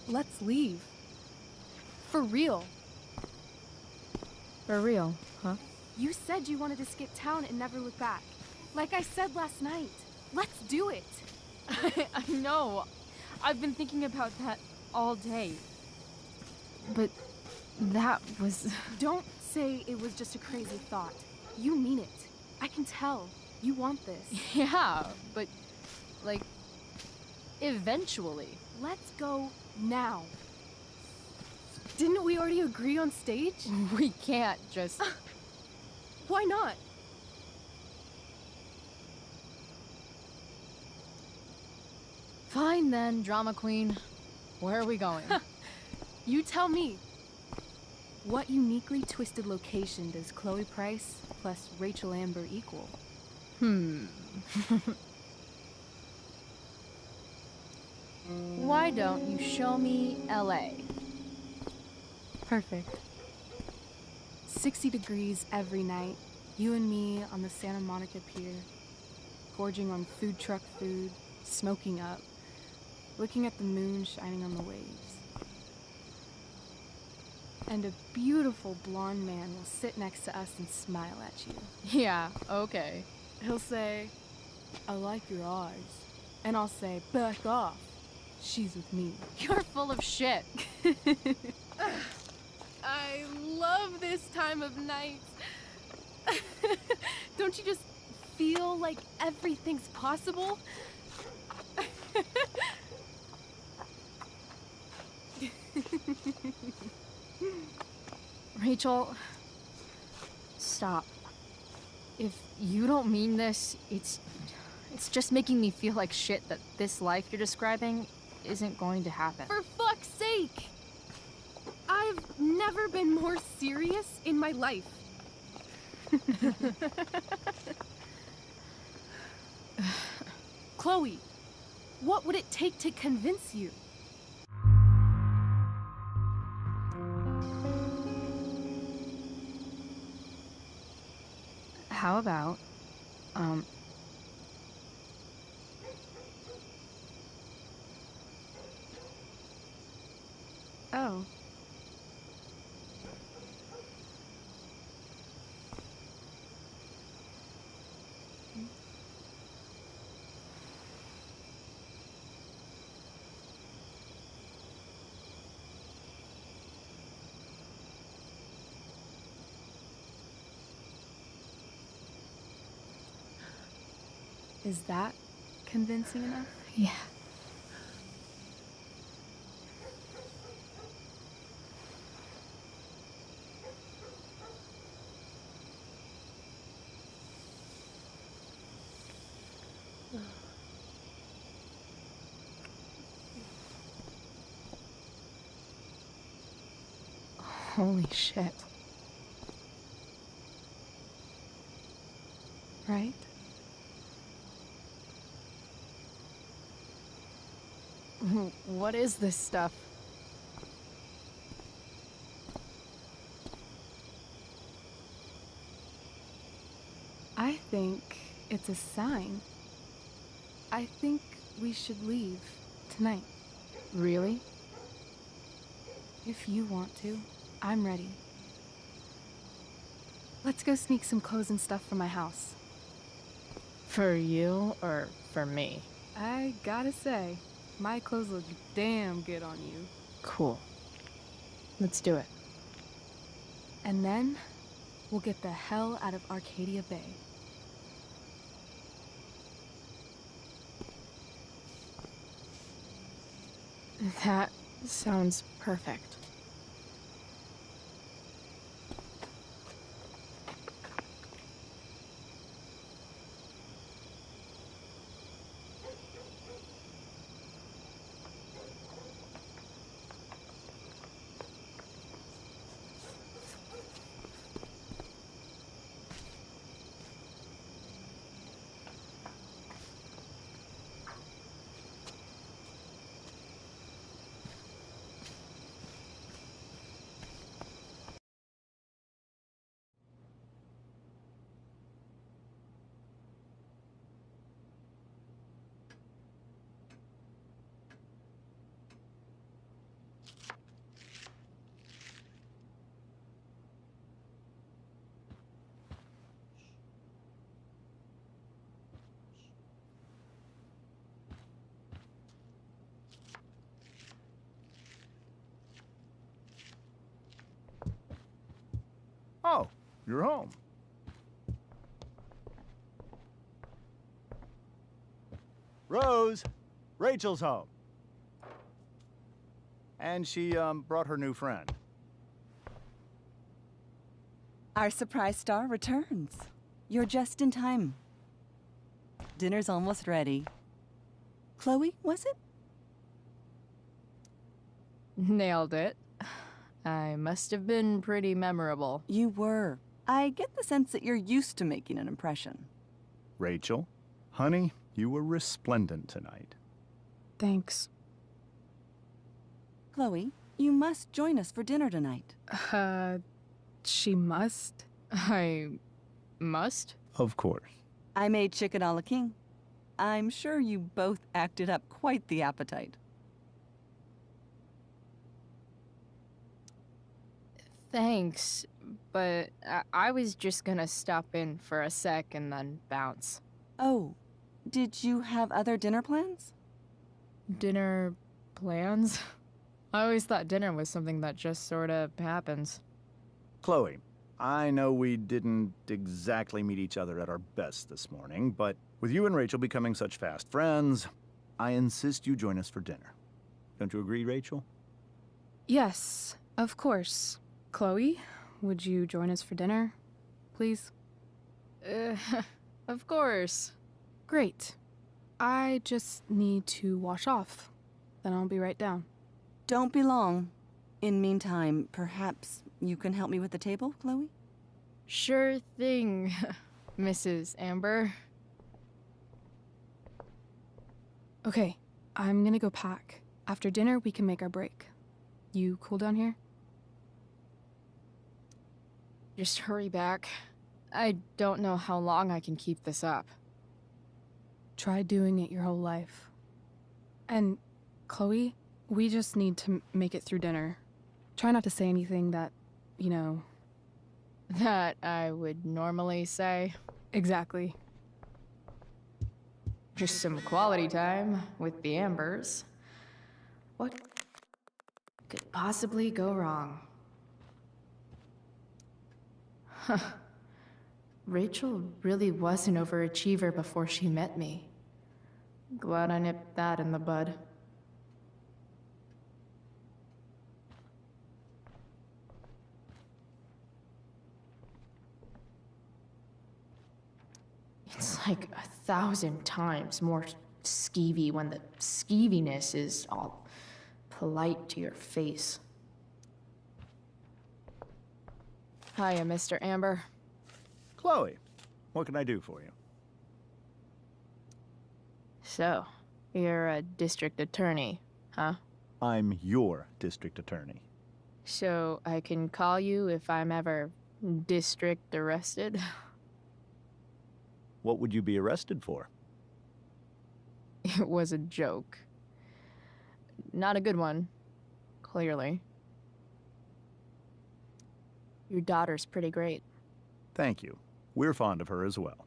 Let's leave. For real. For real, huh? You said you wanted to skip town and never look back. Like I said last night. Let's do it. I know. I've been thinking about that all day. But that was... Don't say it was just a crazy thought. You mean it. I can tell. You want this. Yeah, but, like, eventually. Let's go now. Didn't we already agree on stage? We can't just... Why not? Fine then, drama queen. Where are we going? You tell me. What uniquely twisted location does Chloe Price plus Rachel Amber equal? Why don't you show me LA? Perfect. 60 degrees every night. You and me on the Santa Monica Pier, gorging on food truck food, smoking up, looking at the moon shining on the waves. And a beautiful blonde man will sit next to us and smile at you. Yeah, okay. He'll say, "I like your eyes." And I'll say, "Back off. She's with me." You're full of shit. I love this time of night. Don't you just feel like everything's possible? Rachel, stop. If you don't mean this, it's just making me feel like shit that this life you're describing isn't going to happen. For fuck's sake! I've never been more serious in my life. Chloe, what would it take to convince you? How about, Oh. Is that convincing enough? Yeah. Holy shit. Right? What is this stuff? I think it's a sign. I think we should leave tonight. Really? If you want to, I'm ready. Let's go sneak some clothes and stuff from my house. For you or for me? I gotta say, my clothes look damn good on you. Cool. Let's do it. And then, we'll get the hell out of Arcadia Bay. That sounds perfect. Oh, you're home. Rose, Rachel's home. And she, brought her new friend. Our surprise star returns. You're just in time. Dinner's almost ready. Chloe, was it? Nailed it. I must have been pretty memorable. You were. I get the sense that you're used to making an impression. Rachel, honey, you were resplendent tonight. Thanks. Chloe, you must join us for dinner tonight. She must? I must? Of course. I made chicken a la king. I'm sure you both acted up quite the appetite. Thanks, but I was just gonna stop in for a sec and then bounce. Oh, did you have other dinner plans? Dinner plans? I always thought dinner was something that just sorta happens. Chloe, I know we didn't exactly meet each other at our best this morning, but with you and Rachel becoming such fast friends, I insist you join us for dinner. Don't you agree, Rachel? Yes, of course. Chloe, would you join us for dinner, please? Of course. Great. I just need to wash off. Then I'll be right down. Don't be long. In meantime, perhaps you can help me with the table, Chloe? Sure thing, Mrs. Amber. Okay, I'm gonna go pack. After dinner, we can make our break. You cool down here? Just hurry back. I don't know how long I can keep this up. Try doing it your whole life. And, Chloe, we just need to make it through dinner. Try not to say anything that, you know... That I would normally say. Exactly. Just some quality time with the Ambers. What could possibly go wrong? Huh. Rachel really was an overachiever before she met me. Glad I nipped that in the bud. It's like 1,000 times more skeevy when the skeeviness is all polite to your face. Hiya, Mr. Amber. Chloe, what can I do for you? So, you're a district attorney, huh? I'm your district attorney. So, I can call you if I'm ever district arrested? What would you be arrested for? It was a joke. Not a good one, clearly. Your daughter's pretty great. Thank you. We're fond of her as well.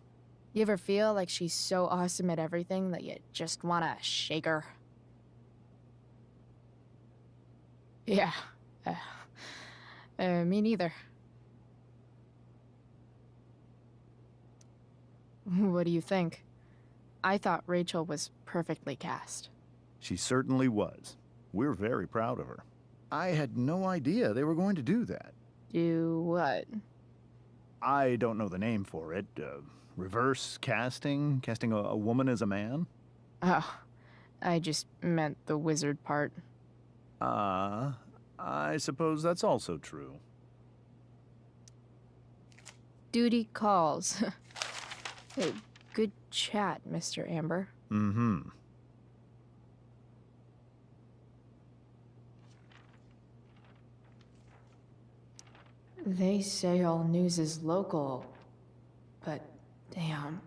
You ever feel like she's so awesome at everything that you just wanna shake her? Yeah. Me neither. What do you think? I thought Rachel was perfectly cast. She certainly was. We're very proud of her. I had no idea they were going to do that. Do what? I don't know the name for it. Reverse casting? Casting a woman as a man? Oh, I just meant the wizard part. I suppose that's also true. Duty calls. Good chat, Mr. Amber. Mm-hmm. They say all news is local, but damn.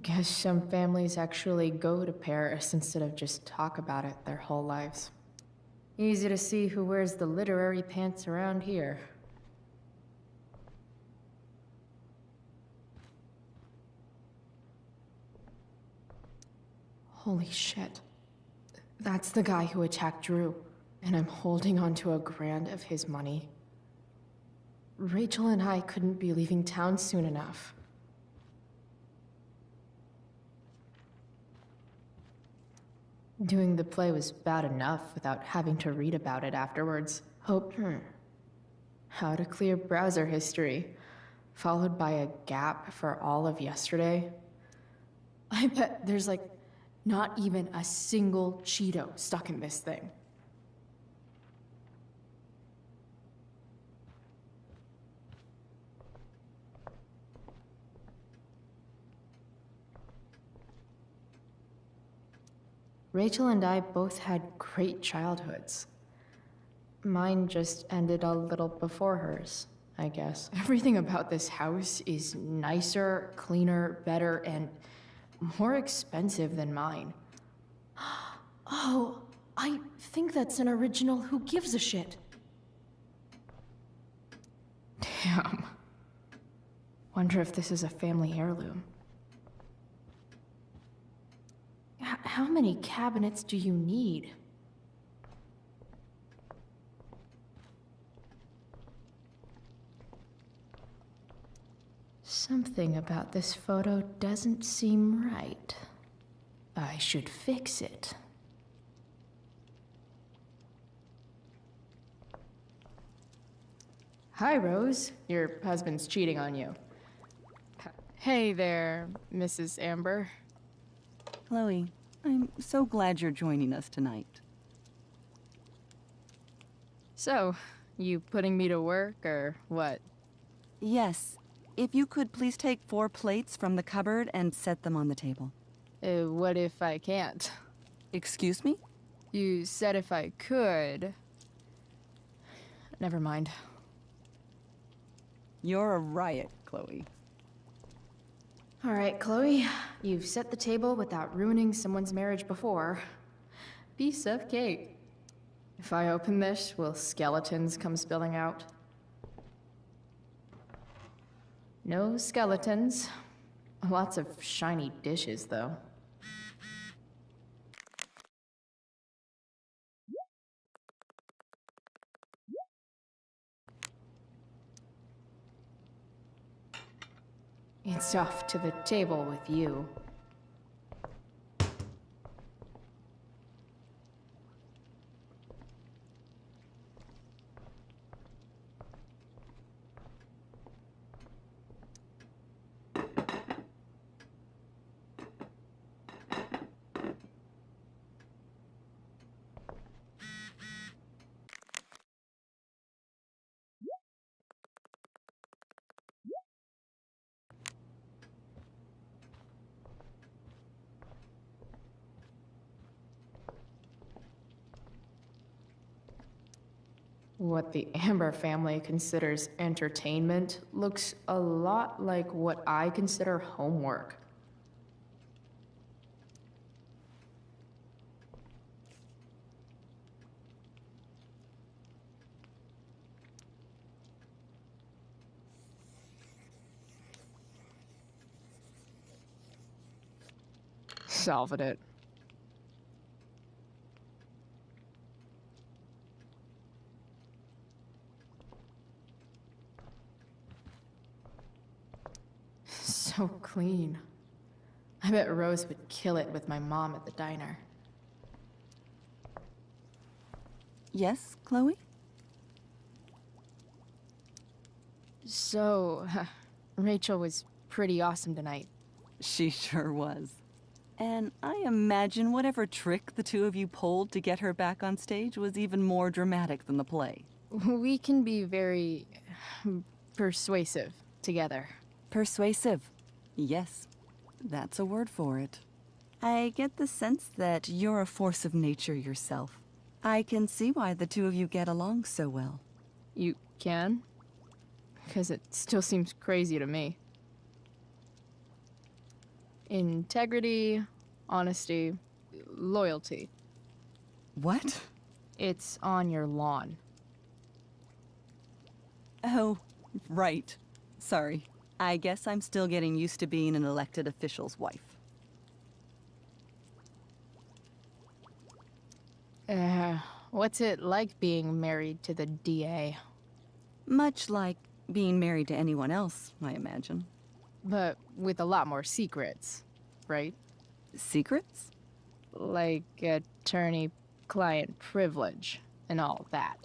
Guess some families actually go to Paris instead of just talk about it their whole lives. Easy to see who wears the literary pants around here. Holy shit. That's the guy who attacked Drew, and I'm holding onto a grand of his money. Rachel and I couldn't be leaving town soon enough. Doing the play was bad enough without having to read about it afterwards. How to clear browser history, followed by a gap for all of yesterday. I bet there's like not even a single Cheeto stuck in this thing. Rachel and I both had great childhoods. Mine just ended a little before hers, I guess. Everything about this house is nicer, cleaner, better, and more expensive than mine. Oh, I think that's an original Who Gives a Shit. Damn. Wonder if this is a family heirloom. How many cabinets do you need? Something about this photo doesn't seem right. I should fix it. Hi, Rose. Your husband's cheating on you. Hey there, Mrs. Amber. Chloe, I'm so glad you're joining us tonight. So, you putting me to work, or what? Yes. If you could please take 4 plates from the cupboard and set them on the table. What if I can't? Excuse me? You said if I could. Never mind. You're a riot, Chloe. All right, Chloe. You've set the table without ruining someone's marriage before. Piece of cake. If I open this, will skeletons come spilling out? No skeletons. Lots of shiny dishes, though. It's off to the table with you. What the Amber family considers entertainment looks a lot like what I consider homework. Solving it. So clean. I bet Rose would kill it with my mom at the diner. Yes, Chloe? So, Rachel was pretty awesome tonight. She sure was. And I imagine whatever trick the two of you pulled to get her back on stage was even more dramatic than the play. We can be very persuasive together. Persuasive. Yes, that's a word for it. I get the sense that you're a force of nature yourself. I can see why the two of you get along so well. You can? Because it still seems crazy to me. Integrity, honesty, loyalty. What? It's on your lawn. Oh, right. Sorry. I guess I'm still getting used to being an elected official's wife. What's it like being married to the DA? Much like being married to anyone else, I imagine. But with a lot more secrets, right? Secrets? like attorney-client privilege and all that.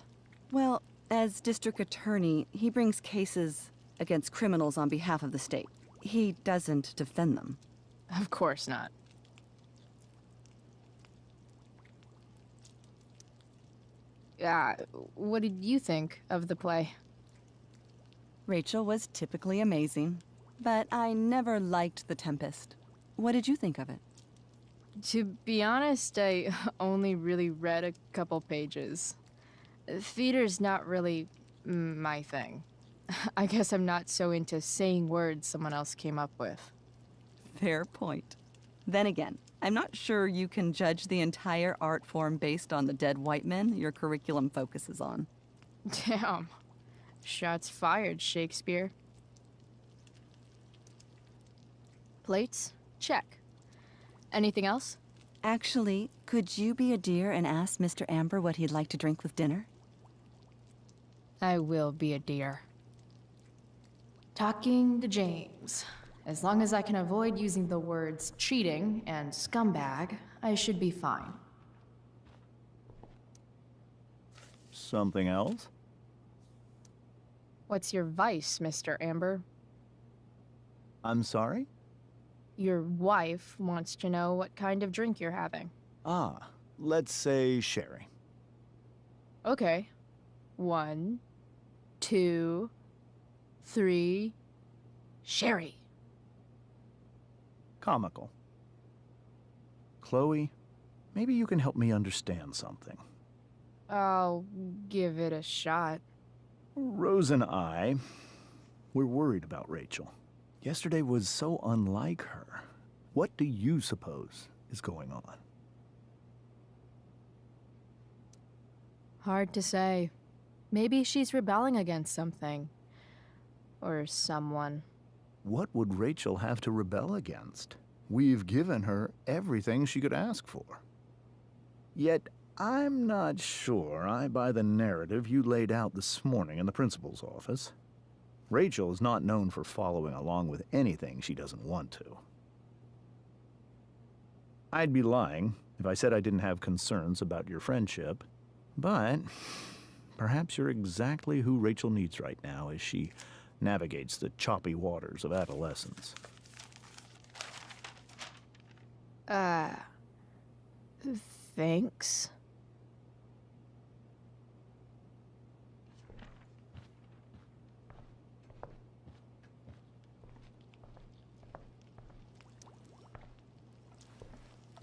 Well, as district attorney, he brings cases against criminals on behalf of the state. He doesn't defend them. Of course not. What did you think of the play? Rachel was typically amazing, but I never liked The Tempest. What did you think of it? To be honest, I only really read a couple pages. Theater's not really my thing. I guess I'm not so into saying words someone else came up with. Fair point. Then again, I'm not sure you can judge the entire art form based on the dead white men your curriculum focuses on. Damn. Shots fired, Shakespeare. Plates? Check. Anything else? Actually, could you be a dear and ask Mr. Amber what he'd like to drink with dinner? I will be a dear. Talking to James. As long as I can avoid using the words cheating and scumbag, I should be fine. Something else? What's your vice, Mr. Amber? I'm sorry? Your wife wants to know what kind of drink you're having. Ah, let's say sherry. Okay. 1, 2, 3. Sherry. Comical. Chloe, maybe you can help me understand something. I'll give it a shot. Rose and I, we're worried about Rachel. Yesterday was so unlike her. What do you suppose is going on? Hard to say. Maybe she's rebelling against something. Or someone. What would Rachel have to rebel against? We've given her everything she could ask for. Yet, I'm not sure I buy the narrative you laid out this morning in the principal's office. Rachel is not known for following along with anything she doesn't want to. I'd be lying if I said I didn't have concerns about your friendship, but perhaps you're exactly who Rachel needs right now as she navigates the choppy waters of adolescence. Thanks.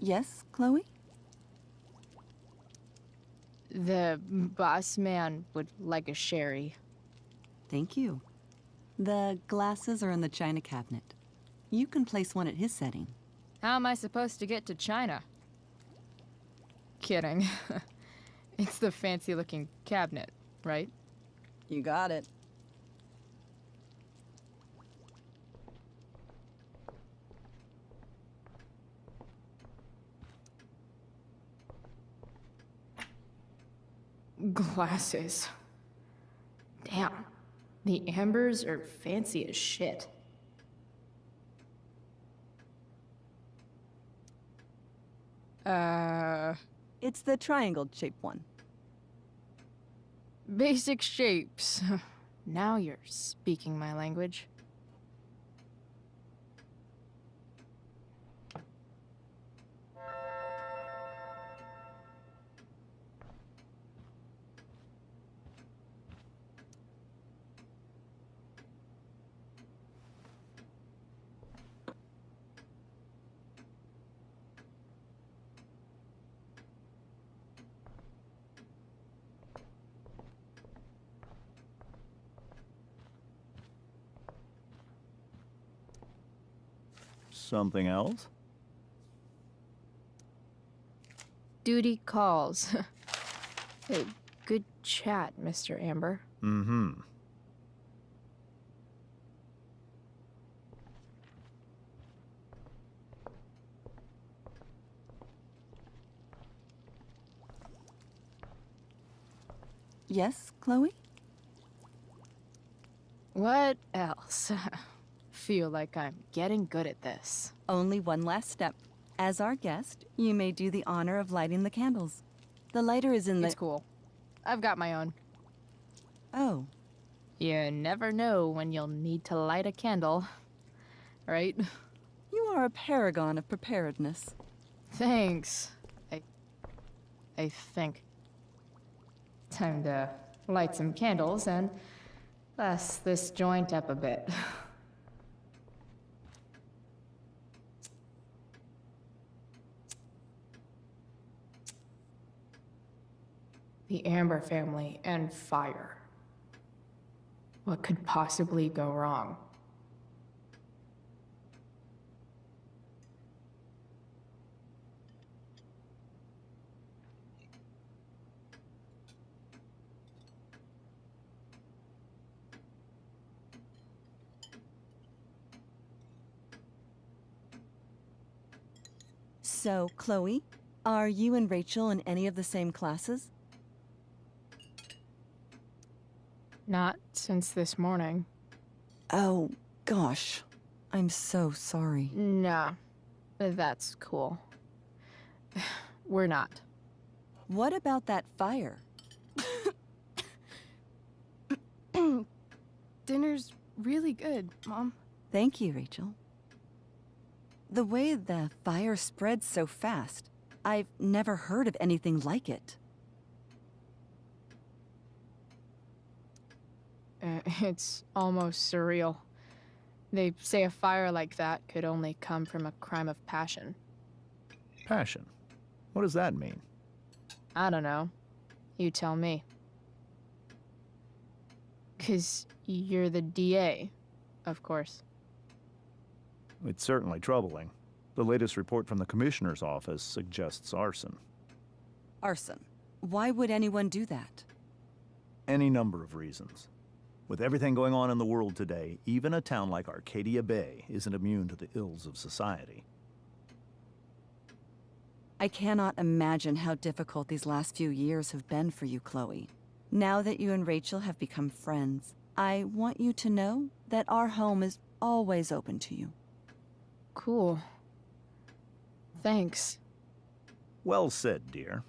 Yes, Chloe? The boss man would like a sherry. Thank you. The glasses are in the china cabinet. You can place one at his setting. How am I supposed to get to China? Kidding. It's the fancy-looking cabinet, right? You got it. Glasses. Damn. The Ambers are fancy as shit. It's the triangle-shaped one. Basic shapes. Now you're speaking my language. Something else? Duty calls. Good chat, Mr. Amber. Mm-hmm. Yes, Chloe? What else? Feel like I'm getting good at this. Only one last step. As our guest, you may do the honor of lighting the candles. The lighter is in the... It's cool. I've got my own. Oh. You never know when you'll need to light a candle, right? You are a paragon of preparedness. Thanks. I think. Time to light some candles and bless this joint up a bit. The Amber family and fire. What could possibly go wrong? So, Chloe, are you and Rachel in any of the same classes? Not since this morning. Oh, gosh. I'm so sorry. Nah, that's cool. We're not. What about that fire? Dinner's really good, Mom. Thank you, Rachel. The way the fire spreads so fast, I've never heard of anything like it. It's almost surreal. They say a fire like that could only come from a crime of passion. Passion? What does that mean? I don't know. You tell me. 'Cause you're the DA, of course. It's certainly troubling. The latest report from the Commissioner's office suggests arson. Arson. Why would anyone do that? Any number of reasons. With everything going on in the world today, even a town like Arcadia Bay isn't immune to the ills of society. I cannot imagine how difficult these last few years have been for you, Chloe. Now that you and Rachel have become friends, I want you to know that our home is always open to you. Cool. Thanks. Well said, dear.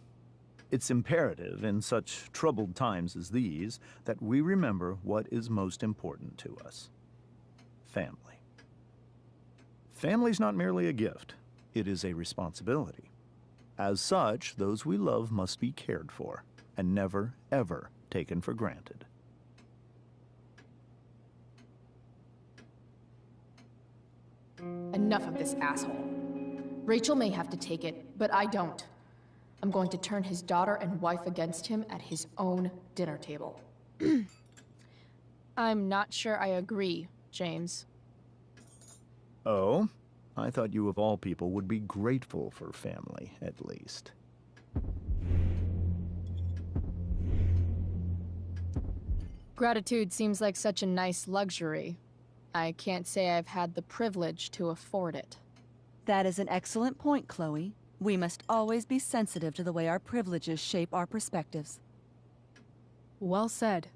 It's imperative in such troubled times as these that we remember what is most important to us. Family. Family's not merely a gift, it is a responsibility. As such, those we love must be cared for and never, ever taken for granted. Enough of this asshole. Rachel may have to take it, but I don't. I'm going to turn his daughter and wife against him at his own dinner table. I'm not sure I agree, James. Oh? I thought you of all people would be grateful for family, at least. Gratitude seems like such a nice luxury. I can't say I've had the privilege to afford it. That is an excellent point, Chloe. We must always be sensitive to the way our privileges shape our perspectives. Well said,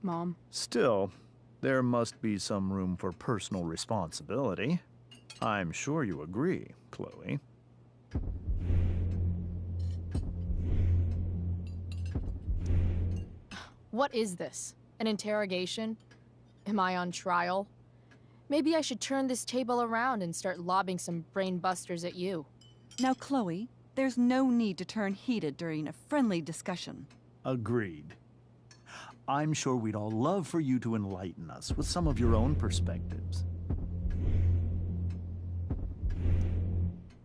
Mom. Still, there must be some room for personal responsibility. I'm sure you agree, Chloe. What is this? An interrogation? Am I on trial? Maybe I should turn this table around and start lobbing some brain busters at you. Now, Chloe, there's no need to turn heated during a friendly discussion. Agreed. I'm sure we'd all love for you to enlighten us with some of your own perspectives.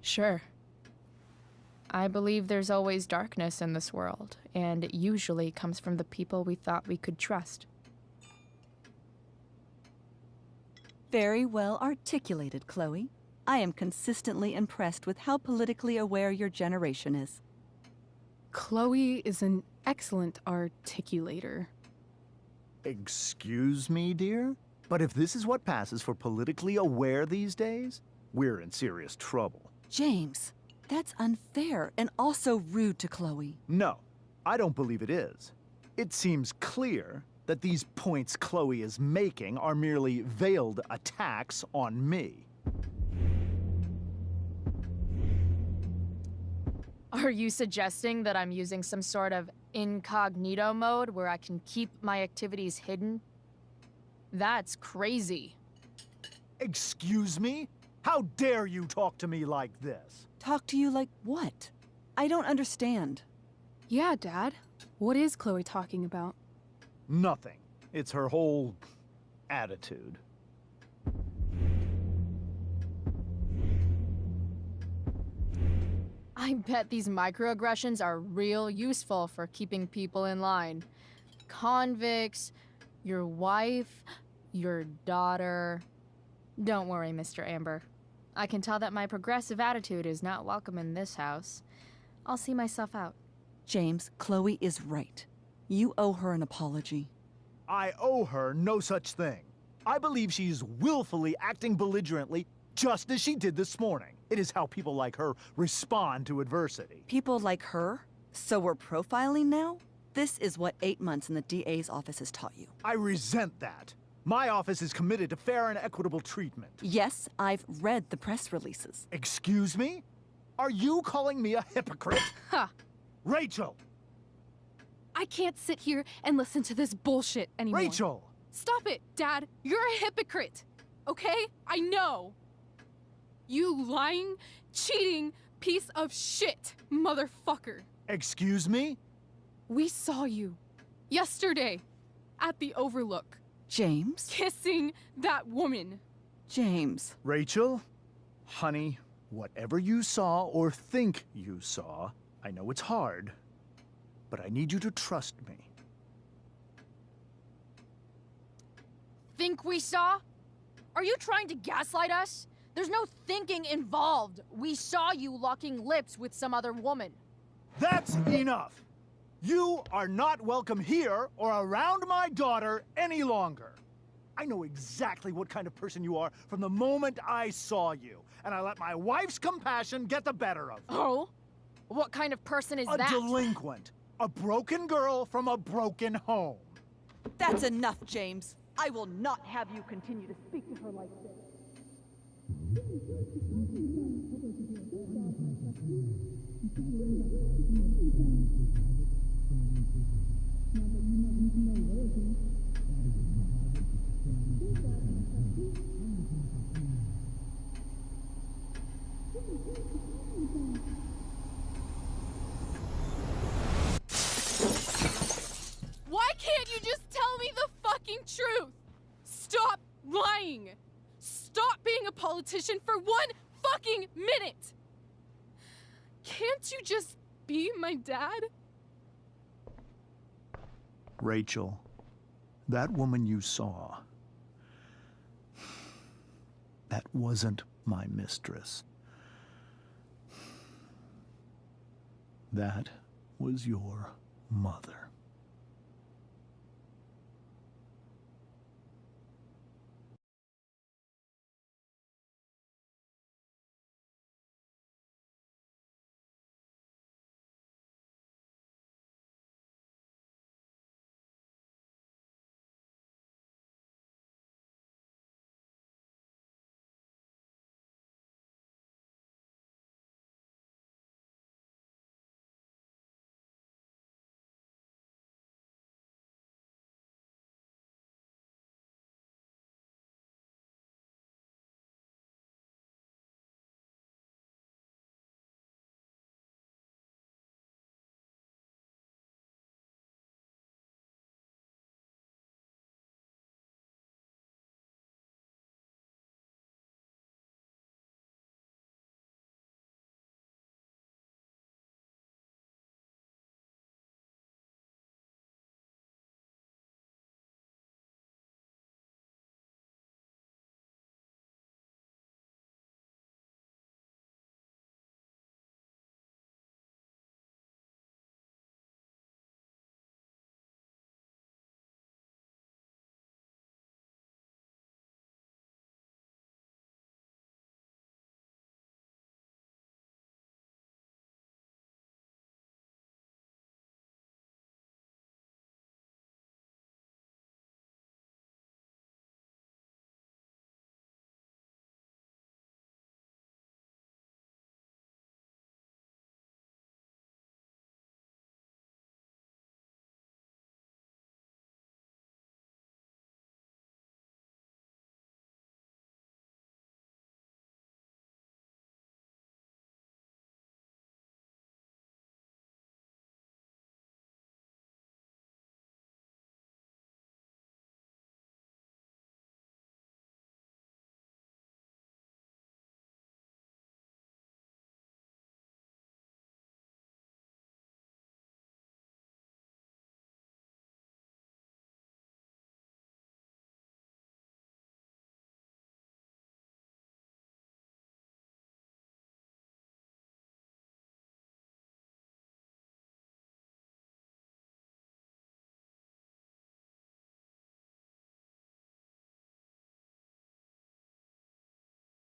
Sure. I believe there's always darkness in this world, and it usually comes from the people we thought we could trust. Very well articulated, Chloe. I am consistently impressed with how politically aware your generation is. Chloe is an excellent articulator. Excuse me, dear? But if this is what passes for politically aware these days, we're in serious trouble. James, that's unfair and also rude to Chloe. No, I don't believe it is. It seems clear that these points Chloe is making are merely veiled attacks on me. Are you suggesting that I'm using some sort of incognito mode where I can keep my activities hidden? That's crazy. Excuse me? How dare you talk to me like this? Talk to you like what? I don't understand. Yeah, Dad. What is Chloe talking about? Nothing. It's her whole attitude. I bet these microaggressions are real useful for keeping people in line. Convicts, your wife, your daughter. Don't worry, Mr. Amber. I can tell that my progressive attitude is not welcome in this house. I'll see myself out. James, Chloe is right. You owe her an apology. I owe her no such thing. I believe she's willfully acting belligerently just as she did this morning. It is how people like her respond to adversity. People like her? So we're profiling now? This is what 8 months in the DA's office has taught you. I resent that. My office is committed to fair and equitable treatment. Yes, I've read the press releases. Excuse me? Are you calling me a hypocrite? Ha! Rachel! I can't sit here and listen to this bullshit anymore. Rachel! Stop it, Dad. You're a hypocrite. Okay? I know. You lying, cheating piece of shit, motherfucker. Excuse me? We saw you yesterday at the Overlook. James? Kissing that woman. James. Rachel? Honey, whatever you saw or think you saw, I know it's hard, but I need you to trust me. Think we saw? Are you trying to gaslight us? There's no thinking involved. We saw you locking lips with some other woman. That's enough! You are not welcome here or around my daughter any longer. I know exactly what kind of person you are from the moment I saw you, and I let my wife's compassion get the better of you. Oh? What kind of person is that? A delinquent. A broken girl from a broken home. That's enough, James. I will not have you continue to speak to her like this. Why can't you just tell me the fucking truth? Stop lying. Stop being a politician for 1 fucking minute. Can't you just be my dad? Rachel, that woman you saw, that wasn't my mistress. That was your mother.